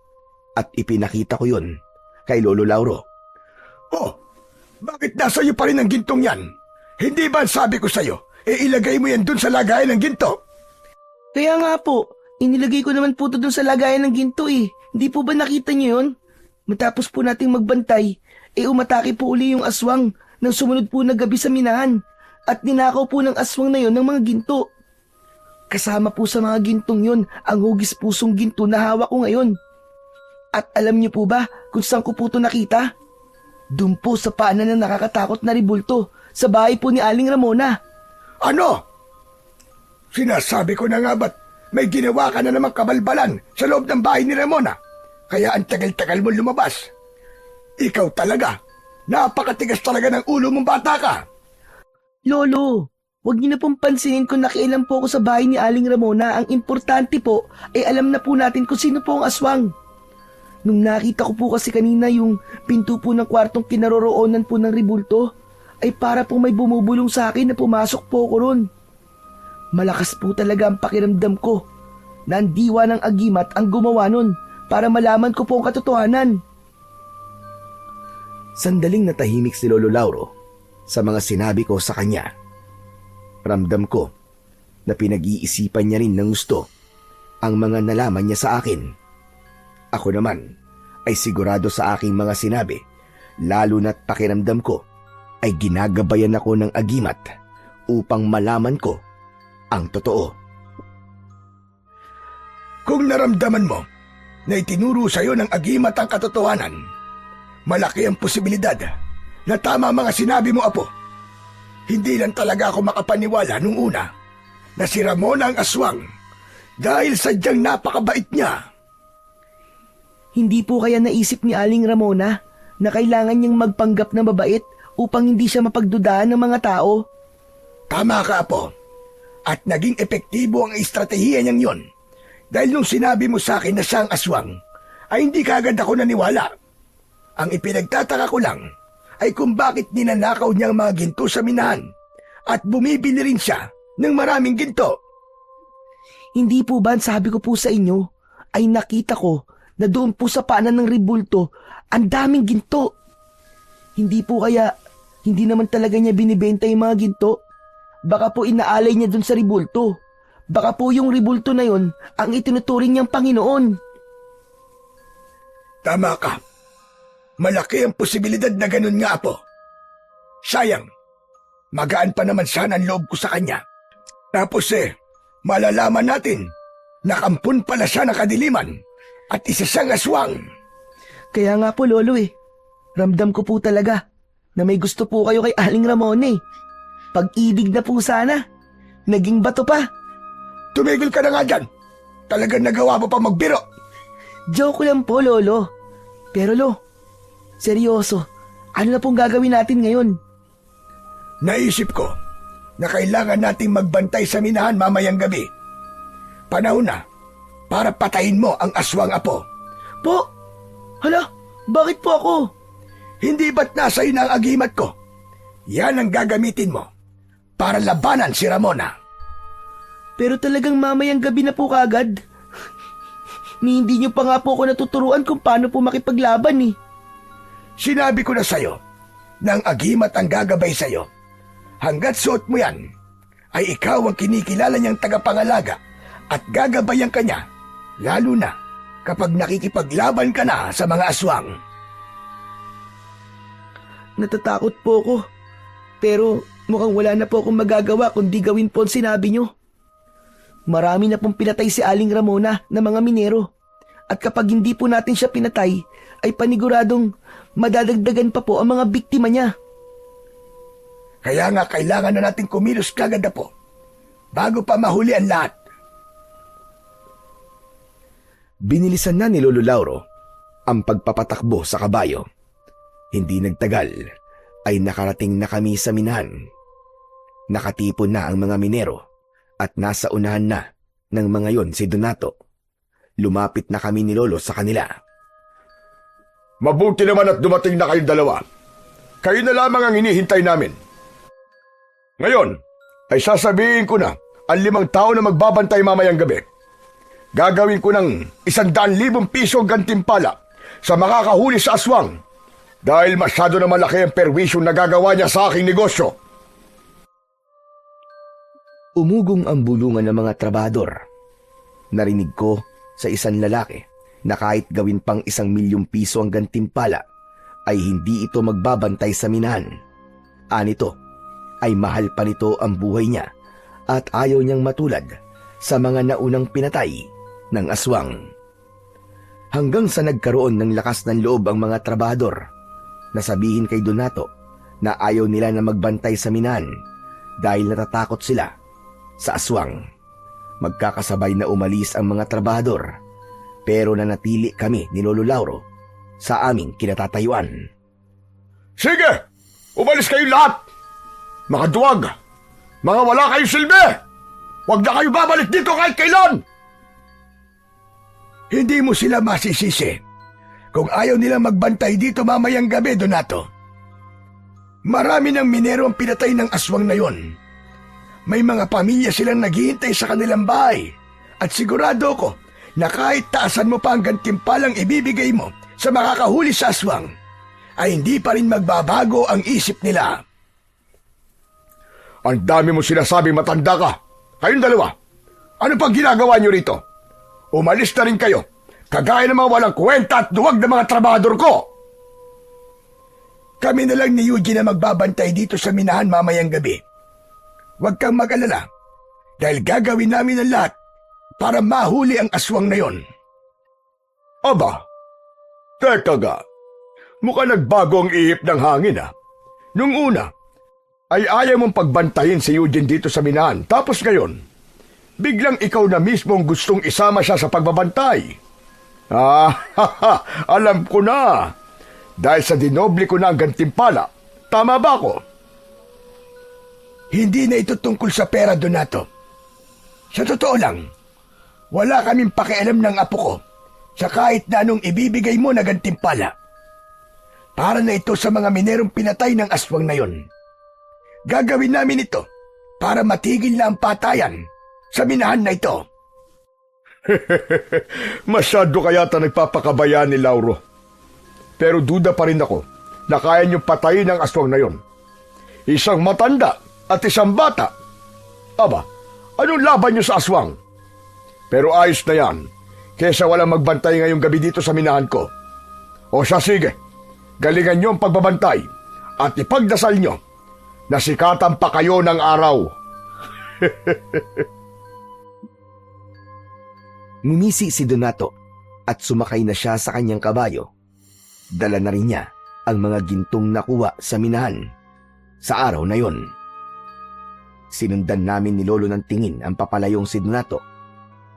at ipinakita ko yon kay Lolo Lauro. Oh, bakit nasa iyo pa rin ang gintong yan? Hindi ba sabi ko sa'yo, ilagay mo yan dun sa lagayan ng ginto? Kaya nga po, inilagay ko naman po ito dun sa lagayan ng ginto eh. Hindi po ba nakita niyo yun? Matapos po nating magbantay, umatake po uli yung aswang nang sumunod po na gabi sa minahan at ninakaw po ng aswang na yon ng mga ginto. Kasama po sa mga gintong yon ang hugis pusong ginto na hawak ko ngayon. At alam niyo po ba kung saan ko po ito nakita? Doon po sa paanan na nakakatakot na ribulto sa bahay po ni Aling Ramona. Ano? Sinasabi ko na nga ba't may ginawa ka na namang kabalbalan sa loob ng bahay ni Ramona? Kaya ang tagal-tagal mo lumabas. Ikaw talaga, napakatigas talaga ng ulo mong bata ka. Lolo, huwag niyo na pong pansinin kung nakialam po ako sa bahay ni Aling Ramona. Ang importante po ay alam na po natin kung sino po ang aswang. Nung nakita ko po kasi kanina yung pinto po ng kwartong kinaroroonan po ng ribulto, ay para pong may bumubulong sa akin na pumasok po ko ron. Malakas po talaga ang pakiramdam ko na ang diwa ng agimat ang gumawa nun para malaman ko po ang katotohanan. Sandaling natahimik si Lolo Lauro sa mga sinabi ko sa kanya. Ramdam ko na pinag-iisipan niya rin ng gusto ang mga nalaman niya sa akin. Ako naman ay sigurado sa aking mga sinabi, lalo na't pakiramdam ko ay ginagabayan ako ng agimat upang malaman ko ang totoo. Kung naramdaman mo na itinuro sa iyo ng agimat ang katotohanan, malaki ang posibilidad na tama mga sinabi mo, Apo. Hindi lang talaga ako makapaniwala nung una na si Ramona ang aswang dahil sadyang napakabait niya. Hindi po kaya naisip ni Aling Ramona na kailangan niyang magpanggap na mabait upang hindi siya mapagdudahan ng mga tao? Tama ka, Apo. At naging epektibo ang estratehiya niyang yon. Dahil nung sinabi mo sa akin na siya ang aswang, ay hindi kaagad ako naniwala. Ang ipinagtataka ko lang ay kung bakit ninanakaw niya ang mga ginto sa minahan at bumibili rin siya ng maraming ginto. Hindi po ba sabi ko po sa inyo ay nakita ko na doon po sa paanan ng ribulto ang daming ginto. Hindi po kaya hindi naman talaga niya binibenta yung mga ginto. Baka po inaalay niya doon sa ribulto. Baka po yung ribulto na yon ang itinuturing niyang Panginoon. Tama ka. Malaki ang posibilidad na ganun nga, Apo. Sayang, magaan pa naman sana ang loob ko sa kanya. Tapos malalaman natin na kampun pala siya ng kadiliman at isa siyang aswang. Kaya nga po, Lolo ramdam ko po talaga na may gusto po kayo kay Aling Ramona Pag-ibig na po sana. Naging bato pa. Tumigil ka na nga dyan. Talagang nagawa mo pa magbiro. Joke lang po, Lolo. Pero seryoso, ano na pong gagawin natin ngayon? Naisip ko, na kailangan nating magbantay sa minahan mamayang gabi. Panahon na para patayin mo ang aswang apo. Po? Hala, bakit po ako? Hindi ba't nasa iyo na ang agimat ko? Yan ang gagamitin mo para labanan si Ramona. Pero talagang mamayang gabi na po kagad. Ni hindi niyo pa nga po ako natuturuan kung paano po makipaglaban eh. Sinabi ko na sa'yo na ang agimat ang gagabay sa'yo. Hanggat suot mo yan, ay ikaw ang kinikilala niyang tagapangalaga at gagabayan ka niya, lalo na kapag nakikipaglaban ka na sa mga aswang. Natatakot po ako. Pero mukhang wala na po akong magagawa kundi gawin po ang sinabi niyo. Marami na pong pinatay si Aling Ramona na mga minero. At kapag hindi po natin siya pinatay, ay paniguradong madadagdagan pa po ang mga biktima niya. Kaya nga kailangan na natin kumilos kagad na po, bago pa mahuli ang lahat. Binilisan na ni Lolo Lauro ang pagpapatakbo sa kabayo. Hindi nagtagal ay nakarating na kami sa minahan. Nakatipon na ang mga minero at nasa unahan na ng mga yon si Donato. Lumapit na kami ni Lolo sa kanila. Mabuti naman at dumating na kayong dalawa. Kayo na lamang ang hinihintay namin. Ngayon, ay sasabihin ko na ang 5 tao na magbabantay mamayang gabi. Gagawin ko ng 100,000 piso gantimpala sa makakahuli sa aswang dahil masyado na malaki ang perwisyong nagagawa niya sa aking negosyo. Umugong ang bulungan ng mga trabador. Narinig ko sa isang lalaki na kahit gawin pang 1,000,000 piso ang gantimpala ay hindi ito magbabantay sa minahan. Anito ay mahal pa nito ang buhay niya at ayaw niyang matulad sa mga naunang pinatay ng aswang. Hanggang sa nagkaroon ng lakas ng loob ang mga trabador na sabihin kay Donato na ayaw nila na magbantay sa minahan dahil natatakot sila sa aswang. Magkakasabay na umalis ang mga trabador pero nanatili kami ni Lolo Lauro sa aming kinatatayuan. Sige! Umalis kayo lahat! Mga duwag! Mga wala kayong silbi! Huwag na kayo babalik dito kahit kailan! Hindi mo sila masisisi kung ayaw nilang magbantay dito mamayang gabi, Donato. Marami ng minero ang pinatay ng aswang na yon. May mga pamilya silang naghihintay sa kanilang bahay at sigurado ko na kahit taasan mo pa ang gantimpalang ibibigay mo sa makakahuli sa aswang, ay hindi pa rin magbabago ang isip nila. Ang dami mo sinasabi, matanda ka. Kayong dalawa, ano pang ginagawa niyo rito? Umalis na rin kayo, kagaya ng mga walang kwenta at duwag na mga trabador ko. Kami na lang ni Eugene na magbabantay dito sa minahan mamayang gabi. Huwag kang mag-alala, dahil gagawin namin ang lahat para mahuli ang aswang na yon. Aba, teka ga, mukhang nagbago ang ihip ng hangin. Nung una, ay ayaw mong pagbantayin si Eugene dito sa minahan, tapos ngayon, biglang ikaw na mismo ang gustong isama siya sa pagbabantay. Alam ko na. Dahil sa dinoble ko na ang gantimpala, tama ba ako? Hindi na ito tungkol sa pera, Donato. Sa totoo lang, wala kaming pakialam ng apo ko sa kahit na anong ibibigay mo na gantimpala. Para na ito sa mga minerong pinatay ng aswang na yon. Gagawin namin ito para matigil na ang patayan sa minahan na ito. Masyado kayata nagpapakabaya ni Lauro. Pero duda pa rin ako na kaya niyong patayin ang aswang na yon. Isang matanda at isang bata. Aba, anong laban niyo sa aswang? Pero ayos na yan, kesa walang magbantay ngayong gabi dito sa minahan ko. O siya, sige, galingan niyo ang pagbabantay at ipagdasal niyo na sikatan pa kayo ng araw. Ngumisi si Donato at sumakay na siya sa kanyang kabayo. Dala na rin niya ang mga gintong nakuha sa minahan sa araw na yon. Sinundan namin ni Lolo ng tingin ang papalayong si Donato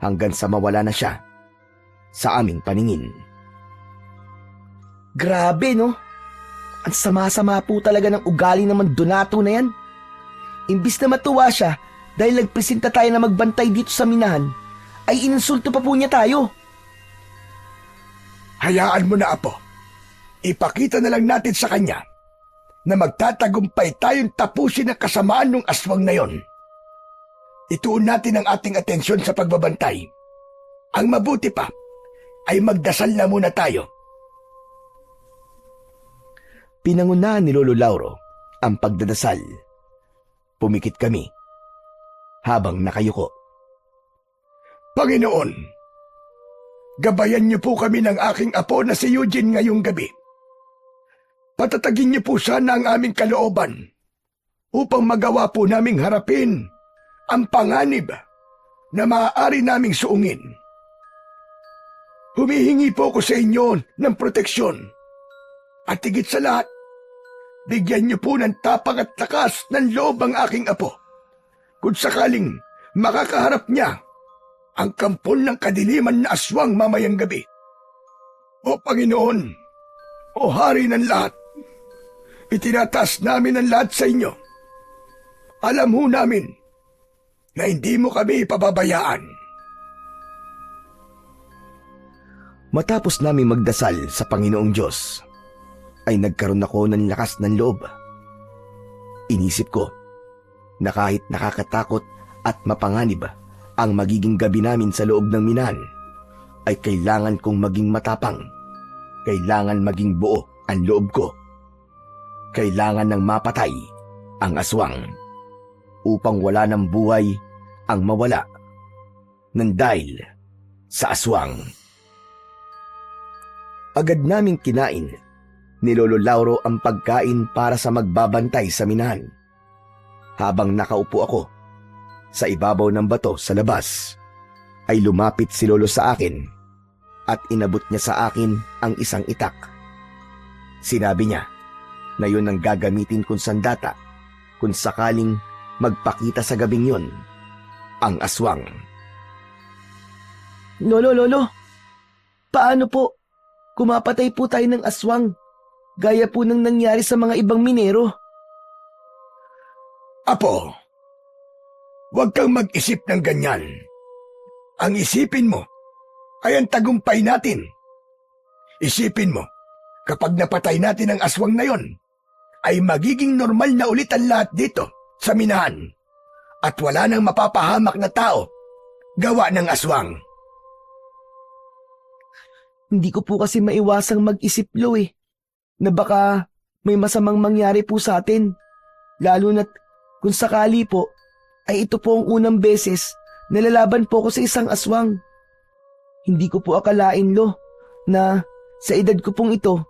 hanggang sa mawala na siya sa aming paningin. Grabe, no? Ang sama-sama po talaga ng ugali naman Donato na yan. Imbis na matuwa siya dahil nagpresenta tayo na magbantay dito sa minahan, ay ininsulto pa po niya tayo. Hayaan mo na, Apo. Ipakita na lang natin sa kanya na magtatagumpay tayong tapusin ang kasamaan ng aswang na yon. Ituon natin ang ating atensyon sa pagbabantay. Ang mabuti pa ay magdasal na muna tayo. Pinangunahan ni Lolo Lauro ang pagdadasal. Pumikit kami habang nakayuko. Panginoon, gabayan niyo po kami ng aking apo na si Eugene ngayong gabi. Patatagin niyo po sana ang aming kalooban upang magawa po naming harapin ang panganib na maaari naming suungin. Humihingi po ko sa inyo ng proteksyon at higit sa lahat, bigyan niyo po ng tapang at lakas ng loob ang aking apo kung sakaling makakaharap niya ang kampon ng kadiliman na aswang mamayang gabi. O Panginoon, o Hari ng lahat, itinataas namin ang lahat sa inyo. Alam ho namin na hindi mo kami pababayaan. Matapos namin magdasal sa Panginoong Diyos, ay nagkaroon ako ng lakas ng loob. Inisip ko na kahit nakakatakot at mapanganib ang magiging gabi namin sa loob ng minahan, ay kailangan kong maging matapang. Kailangan maging buo ang loob ko. Kailangan ng mapatay ang aswang upang wala ng buhay ang mawala ng dahil sa aswang. Agad naming kinain ni Lolo Lauro ang pagkain para sa magbabantay sa minahan. Habang nakaupo ako sa ibabaw ng bato sa labas, ay lumapit si Lolo sa akin at inabot niya sa akin ang isang itak. Sinabi niya na yun ang gagamitin kong sandata kung sakaling magpakita sa gabing yun ang aswang. Lolo, paano po? Kumapatay po tayo ng aswang, gaya po ng nangyari sa mga ibang minero. Apo, huwag kang mag-isip ng ganyan. Ang isipin mo ay ang tagumpay natin. Isipin mo, kapag napatay natin ang aswang na yon, ay magiging normal na ulit ang lahat dito sa minahan at wala nang mapapahamak na tao gawa ng aswang. Hindi ko po kasi maiwasang mag-isip, Lo, na baka may masamang mangyari po sa atin. Lalo na't kung sakali po, ay ito po ang unang beses na lalaban po ko sa isang aswang. Hindi ko po akalain, Lo, na sa edad ko pong ito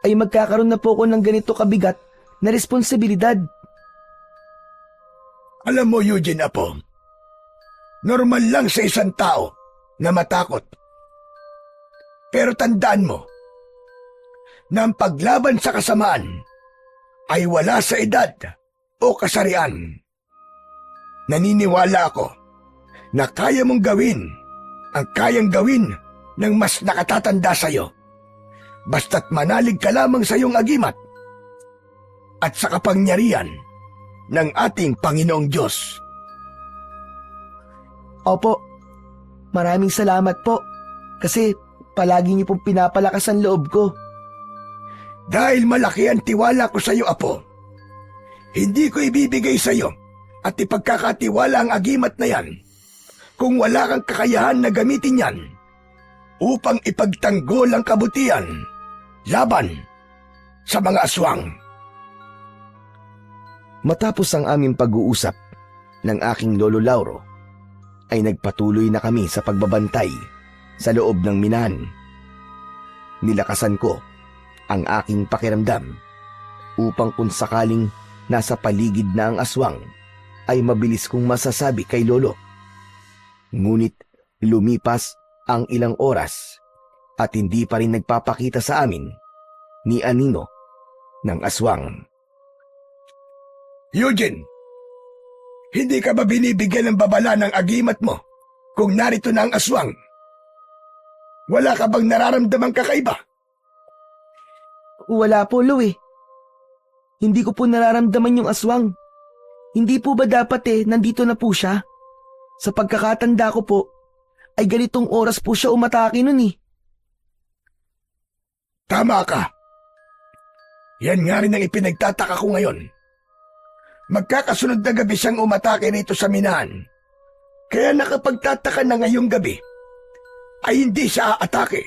ay magkakaroon na po ko ng ganito kabigat na responsibilidad. Alam mo, Eugene, Apo, normal lang sa isang tao na matakot. Pero tandaan mo na ang paglaban sa kasamaan ay wala sa edad o kasarian. Naniniwala ako na kaya mong gawin ang kayang gawin ng mas nakatatanda sa iyo, basta't manalig ka lamang sa iyong agimat at sa kapangyarihan ng ating Panginoong Diyos. Opo, maraming salamat po kasi palagi niyo pong pinapalakas ang loob ko. Dahil malaki ang tiwala ko sa iyo, Apo, hindi ko ibibigay sa iyo at ipagkakatiwala ang agimat na yan kung wala kang kakayahan na gamitin yan upang ipagtanggol ang kabutihan laban sa mga aswang. Matapos ang aming pag-uusap ng aking Lolo Lauro, ay nagpatuloy na kami sa pagbabantay sa loob ng minahan. Nilakasan ko ang aking pakiramdam upang kung sakaling nasa paligid na ang aswang, ay mabilis kong masasabi kay Lolo. Ngunit lumipas ang ilang oras at hindi pa rin nagpapakita sa amin ni anino ng aswang. Eugene, hindi ka ba binibigyan ng babala ng agimat mo kung narito na ang aswang? Wala ka bang nararamdamang kakaiba? Wala po, Lo. Hindi ko po nararamdaman yung aswang. Hindi po ba dapat nandito na po siya? Sa pagkakatanda ko po, ay ganitong oras po siya umatake nun eh. Tama ka. Yan nga rin ang ipinagtataka ko ngayon. Magkakasunod na gabi siyang umatake rito sa minahan. Kaya nakapagtataka na ngayong gabi ay hindi siya aatake.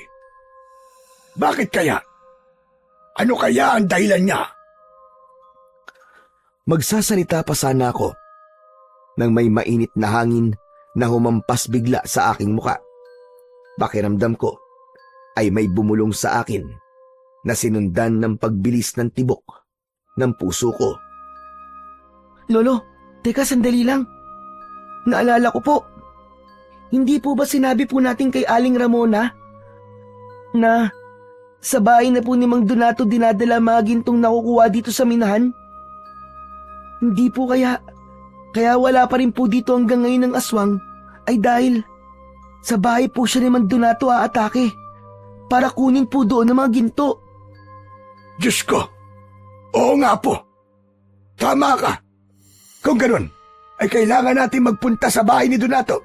Bakit kaya? Ano kaya ang dahilan niya? Magsasalita pa sana ako nang may mainit na hangin na humampas bigla sa aking muka. Pakiramdam ko ay may bumulong sa akin na sinundan ng pagbilis ng tibok ng puso ko. Lolo, teka sandali lang. Naalala ko po. Hindi po ba sinabi po natin kay Aling Ramona na sa bahay na po ni Mang Donato dinadala mga gintong nakukuha dito sa minahan? Hindi po kaya wala pa rin po dito hanggang ngayon ng aswang ay dahil sa bahay po siya ni Mang Donato aatake para kunin po doon ang mga ginto. Diyos ko! Oo nga po! Tama ka! Kung ganun, ay kailangan natin magpunta sa bahay ni Donato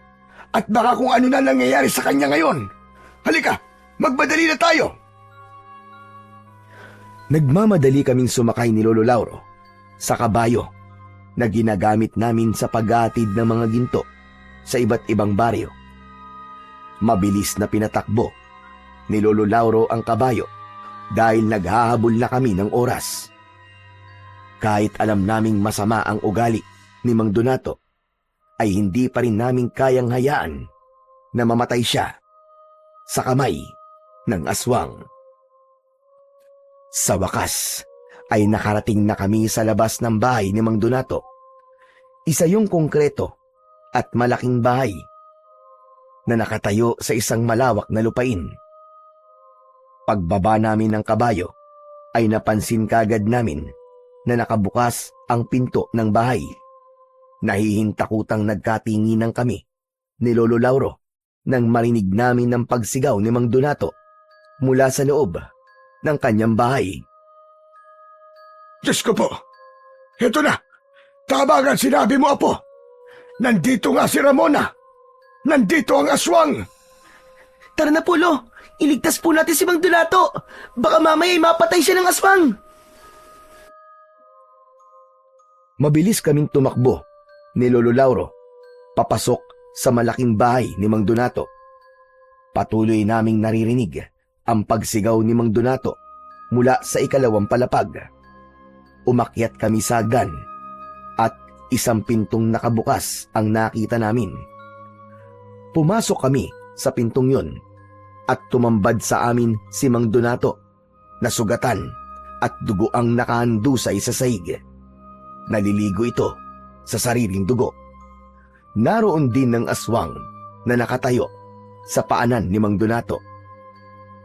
at baka kung ano na nangyayari sa kanya ngayon. Halika, magmadali na tayo! Nagmamadali kaming sumakay ni Lolo Lauro sa kabayo na ginagamit namin sa pag-aatid ng mga ginto sa iba't ibang baryo. Mabilis na pinatakbo ni Lolo Lauro ang kabayo dahil naghahabol na kami ng oras. Kahit alam naming masama ang ugali ni Mang Donato, ay hindi pa rin namin kayang hayaan na mamatay siya sa kamay ng aswang. Sa wakas, ay nakarating na kami sa labas ng bahay ni Mang Donato. Isa yung konkreto at malaking bahay na nakatayo sa isang malawak na lupain. Pagbaba namin ng kabayo, ay napansin kagad namin na nakabukas ang pinto ng bahay. Nahihintakutang nagkatinginan kami ni Lolo Lauro nang marinig namin ng pagsigaw ni Mang Donato mula sa loob ng kanyang bahay. Diyos ko po! Heto na! Tama ang sinabi mo, Apo! Nandito nga si Ramona! Nandito ang aswang! Tara na po, Lo! Iligtas po natin si Mang Donato! Baka mamaya ay mapatay siya ng aswang! Mabilis kaming tumakbo ni Lolo Lauro papasok sa malaking bahay ni Mang Donato. Patuloy naming naririnig ang pagsigaw ni Mang Donato mula sa ikalawang palapag. Umakyat kami sa hagdan at isang pintong nakabukas ang nakita namin. Pumasok kami sa pintong yun at tumambad sa amin si Mang Donato na sugatan at dugo ang nakahandusay sa sahig. Naliligo ito sa sariling dugo. Naroon din ng aswang na nakatayo sa paanan ni Mang Donato.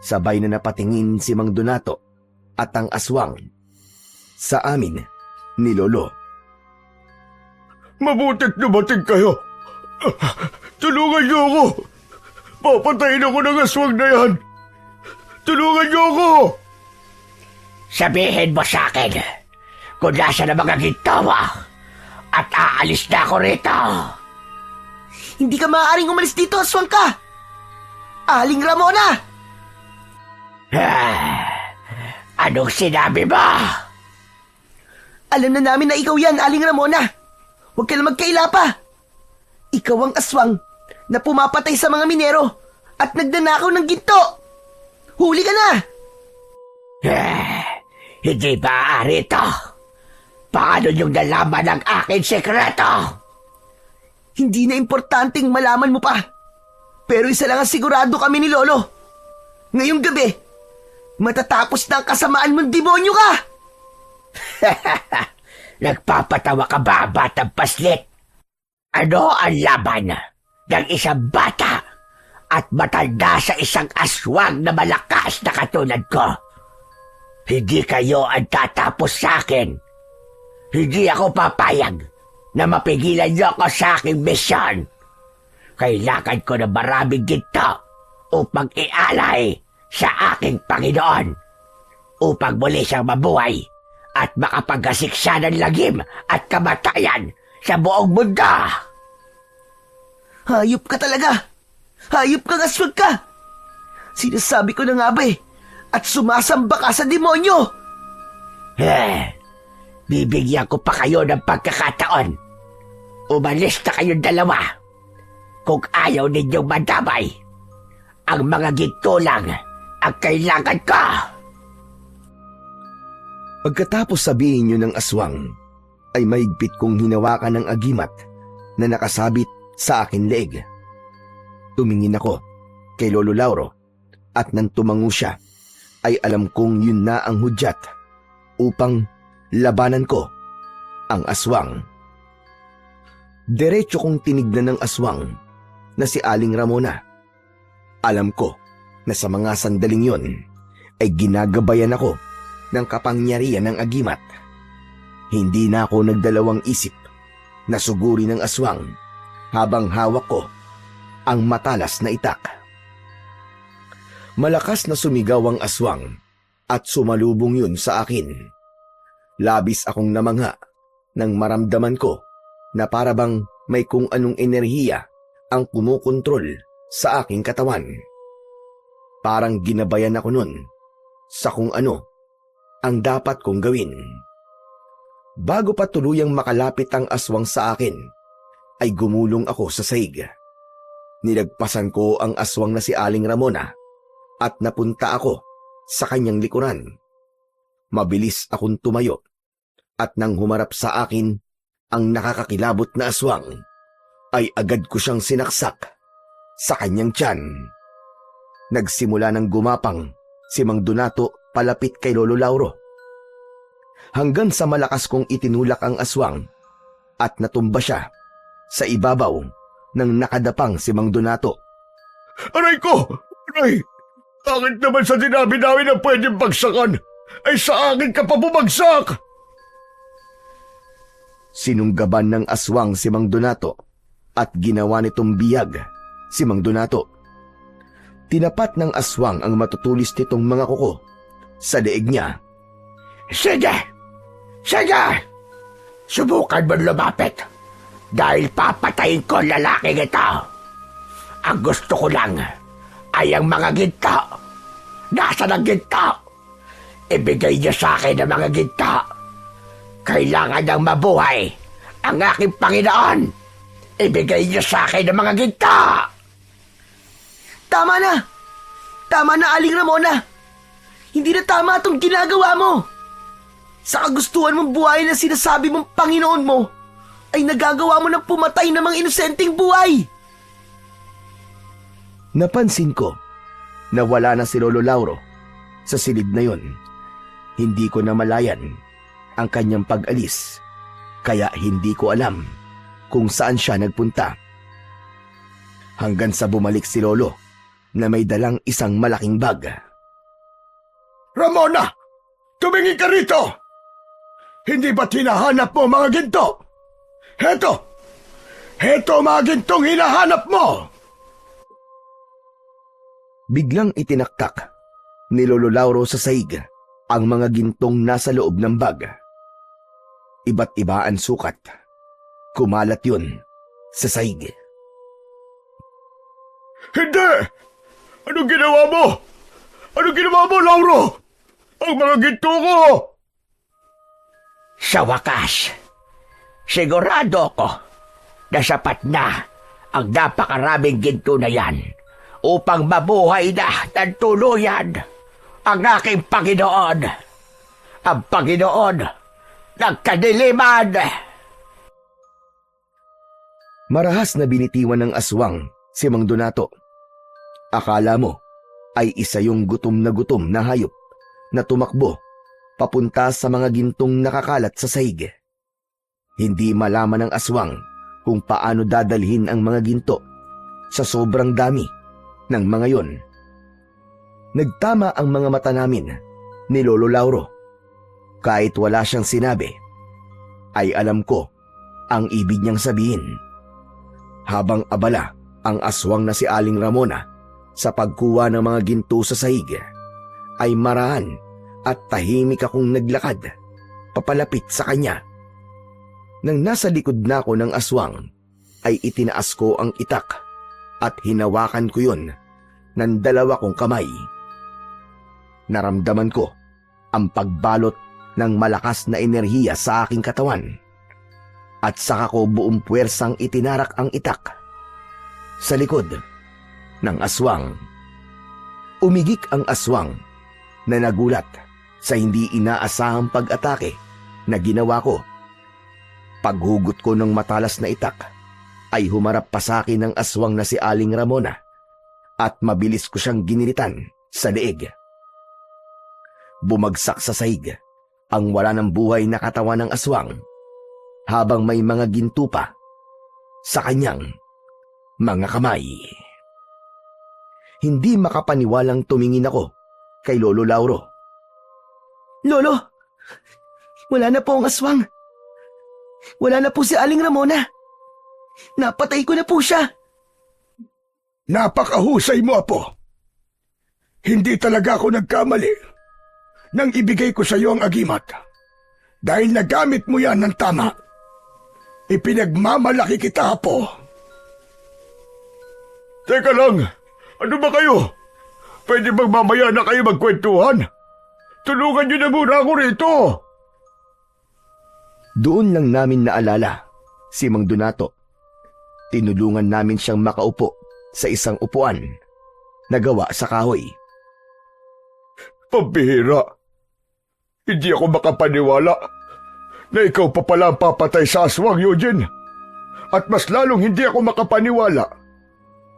Sabay na napatingin si Mang Donato at ang aswang sa amin ni Lolo. Mabuti't dumating kayo! Tulungan niyo ako! Papatayin ako ng aswang na yan! Tulungan niyo ako! Sabihin mo sa akin kung nasa na mga ginto mo at aalis na ako rito. Hindi ka maaaring umalis dito, aswang ka! Aling Ramona! Anong sinabi mo? Alam na namin na ikaw yan, Aling Ramona. Huwag ka na magkaila pa. Ikaw ang aswang na pumapatay sa mga minero at nagdanakaw ng ginto. Huli ka na! Hindi maaari ito. Paano niyong nalaman ang aking sekreto? Hindi na importanteng malaman mo pa. Pero isa lang ang sigurado kami ni Lolo. Ngayong gabi, matatapos na ang kasamaan mong demonyo ka! Nagpapatawa ka ba, batang paslit? Ano ang laban ng isang bata at matanda sa isang aswang na malakas na katulad ko? Hindi kayo ang tatapos sa akin. Hindi ako papayag na mapigilan niyo ako sa aking misyon. Kailangan ko na maraming ginto upang ialay sa aking Panginoon, upang muli siyang mabuhay at makapagkasiksa ng lagim at kamatayan sa buong mundo. Hayop ka talaga! Hayop kang aswang ka! Sinasabi ko na nga ba at sumasamba ka sa demonyo! Bibigyan ko pa kayo ng pagkakataon. Umalis na kayong dalawa. Kung ayaw ninyong madamay, ang mga ginto lang ang kailangan ko. Pagkatapos sabihin niyo ng aswang, ay mahigpit kong hinawakan ng agimat na nakasabit sa akin leeg. Tumingin ako kay Lolo Lauro at nang tumango siya, ay alam kong yun na ang hudyat upang labanan ko ang aswang. Diretso kong tinignan ng aswang na si Aling Ramona. Alam ko na sa mga sandaling yon ay ginagabayan ako ng kapangyarihan ng agimat. Hindi na ako nagdalawang isip na suguri ng aswang habang hawak ko ang matalas na itak. Malakas na sumigaw ang aswang at sumalubong yun sa akin. Labis akong namangha nang maramdaman ko na parabang may kung anong enerhiya ang kumukontrol sa aking katawan. Parang ginabayan ako nun sa kung ano ang dapat kong gawin. Bago pa tuluyang makalapit ang aswang sa akin, ay gumulong ako sa sahig. Nilagpasan ko ang aswang na si Aling Ramona at napunta ako sa kanyang likuran. Mabilis akong tumayo at nang humarap sa akin ang nakakakilabot na aswang, ay agad ko siyang sinaksak sa kanyang tiyan. Nagsimula ng gumapang si Mang Donato palapit kay Lolo Lauro. Hanggang sa malakas kong itinulak ang aswang at natumba siya sa ibabaw ng nakadapang si Mang Donato. Aray ko! Aray! Bakit naman sa dinabi namin na pwedeng bagsakan, ay sa akin ka pa bumagsak? Sinunggaban ng aswang si Mang Donato at ginawa nitong biyag si Mang Donato. Tinapat ng aswang ang matutulis nitong mga kuko sa leeg niya. Sige! Sige! Subukan mo lumapit dahil papatayin ko lalaking ito. Ang gusto ko lang ay ang mga ginto. Nasaan ang ginto? Ibigay niyo sa akin ang mga ginto. Kailangan niyang mabuhay ang aking Panginoon. Ibigay niyo sa akin ang mga ginto. Tama na! Tama na, Aling Ramona! Hindi na tama itong ginagawa mo! Sa kagustuhan mong buhay na sinasabi mong Panginoon mo, ay nagagawa mo ng pumatay ng mga inosenteng buhay! Napansin ko na wala na si Lolo Lauro sa silid na yon. Hindi ko namalayan ang kanyang pag-alis, kaya hindi ko alam kung saan siya nagpunta. Hanggang sa bumalik si Lolo na may dalang isang malaking bag. Ramona! Tumingin ka rito! Hindi ba't hinahanap mo mga ginto? Heto! Heto mga gintong hinahanap mo! Biglang itinaktak ni Lolo Lauro sa sahig ang mga gintong nasa loob ng bag. Iba't iba ang sukat. Kumalat yun sa sahig. Hindi! Anong ginawa mo? Anong ginawa mo, Lauro? Ang mga ginto ko! Sa wakas, sigurado ako na sapat na ang napakaraming ginto na yan upang mabuhay na ng tuluyan ang aking Panginoon, ang Panginoon ng kadiliman. Marahas na binitiwan ng aswang si Mang Donato. Akala mo ay isa yung gutom na hayop na tumakbo papunta sa mga gintong nakakalat sa sahig. Hindi malaman ng aswang kung paano dadalhin ang mga ginto sa sobrang dami ng mga yon. Nagtama ang mga mata namin ni Lolo Lauro. Kahit wala siyang sinabi, ay alam ko ang ibig niyang sabihin. Habang abala ang aswang na si Aling Ramona sa pagkuha ng mga ginto sa sahig, ay maraan at tahimik akong naglakad papalapit sa kanya. Nang nasa likod na ako ng aswang, ay itinaas ko ang itak at hinawakan ko yun ng dalawa kong kamay. Naramdaman ko ang pagbalot ng malakas na enerhiya sa aking katawan at saka ko buong puwersang itinarak ang itak sa likod ng aswang. Umigik ang aswang na nagulat sa hindi inaasahang pag-atake na ginawa ko. Paghugot ko ng matalas na itak ay humarap pa sa akin ng aswang na si Aling Ramona at mabilis ko siyang giniritan sa leeg. Bumagsak sa sahig ang wala ng buhay na katawan ng aswang habang may mga ginto pa sa kanyang mga kamay. Hindi makapaniwalang tumingin ako kay Lolo Lauro. Lolo, wala na po ang aswang. Wala na po si Aling Ramona. Napatay ko na po siya. Napakahusay mo, Apo. Hindi talaga ako nagkamali nang ibigay ko sa iyo ang agimat. Dahil nagamit mo yan ng tama. Ipinagmamalaki kita, Apo. Teka lang, ano ba kayo? Pwede bang mamaya na kayo magkwentuhan? Tulungan niyo na muna ako rito. Doon lang namin naalala si Mang Donato. Tinulungan namin siyang makaupo sa isang upuan na gawa sa kahoy. Pambihira. Hindi ako makapaniwala na ikaw pa pala ang papatay sa aswang, Eugene. At mas lalong hindi ako makapaniwala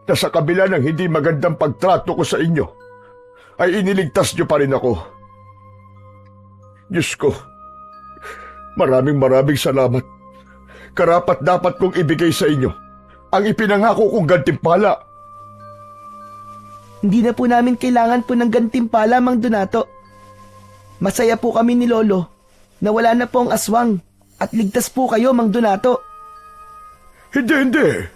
na sa kabila ng hindi magandang pagtrato ko sa inyo, ay iniligtas niyo pa rin ako. Diyos ko, maraming salamat. Karapat dapat kong ibigay sa inyo ang ipinangako kong gantimpala. Hindi na po namin kailangan po ng gantimpala, Mang Donato. Masaya po kami ni Lolo na wala na po ang aswang at ligtas po kayo, Mang Donato. Hindi.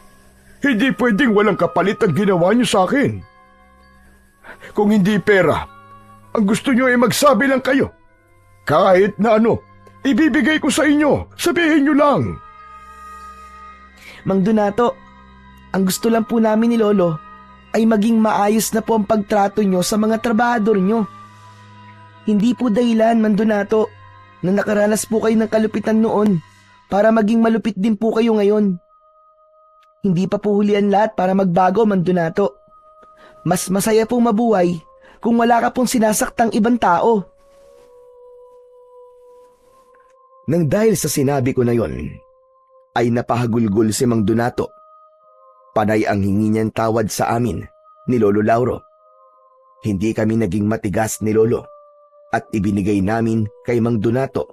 Hindi pwedeng walang kapalit ang ginawa niyo sa akin. Kung hindi pera, ang gusto niyo ay magsabi lang kayo. Kahit na ano, ibibigay ko sa inyo. Sabihin niyo lang. Mang Donato, ang gusto lang po namin ni Lolo ay maging maayos na po ang pagtrato nyo sa mga trabahador nyo. Hindi po dahilan, Mang Donato, na nakaranas po kayo ng kalupitan noon para maging malupit din po kayo ngayon. Hindi pa po hulian lahat para magbago, Mang Donato. Mas masaya pong mabuhay kung wala ka pong sinasaktang ibang tao. Nang dahil sa sinabi ko na yon, ay napahagulgol si Mang Donato. Panay ang hingi niyang tawad sa amin ni Lolo Lauro. Hindi kami naging matigas ni Lolo at ibinigay namin kay Mang Donato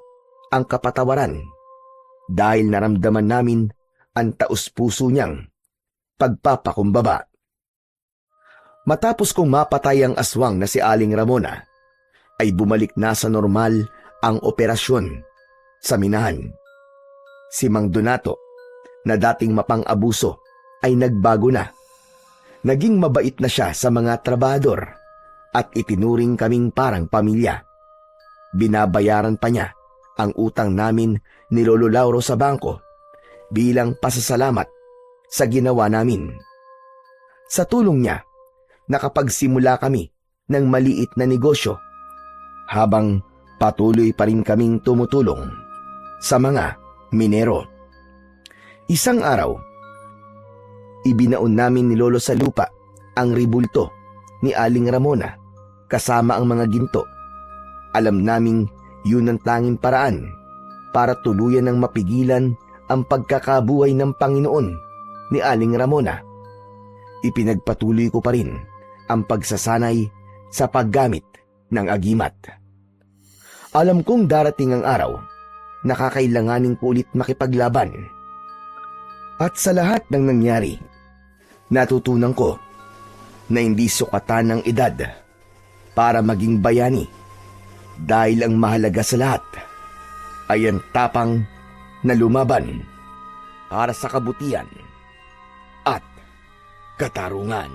ang kapatawaran dahil naramdaman namin ang taus-puso niyang pagpapakumbaba. Matapos kong mapatay ang aswang na si Aling Ramona, ay bumalik na sa normal ang operasyon sa minahan. Si Mang Donato, na dating mapang-abuso, ay nagbago na. Naging mabait na siya sa mga trabahador at itinuring kaming parang pamilya. Binabayaran pa niya ang utang namin ni Lolo Lauro sa bangko bilang pasasalamat sa ginawa namin. Sa tulong niya, nakapagsimula kami ng maliit na negosyo habang patuloy pa rin kaming tumutulong sa mga minero. Isang araw, ibinaon namin ni Lolo sa lupa ang ribulto ni Aling Ramona kasama ang mga ginto. Alam naming yun ang tanging paraan para tuluyan ng mapigilan ang pagkakabuhay ng Panginoon ni Aling Ramona. Ipinagpatuloy ko pa rin ang pagsasanay sa paggamit ng agimat. Alam kong darating ang araw na kakailanganin ko ulit makipaglaban. At sa lahat ng nangyari, natutunan ko na hindi sukatan ng edad para maging bayani dahil ang mahalaga sa lahat ay ang tapang na lumaban para sa kabutihan at katarungan.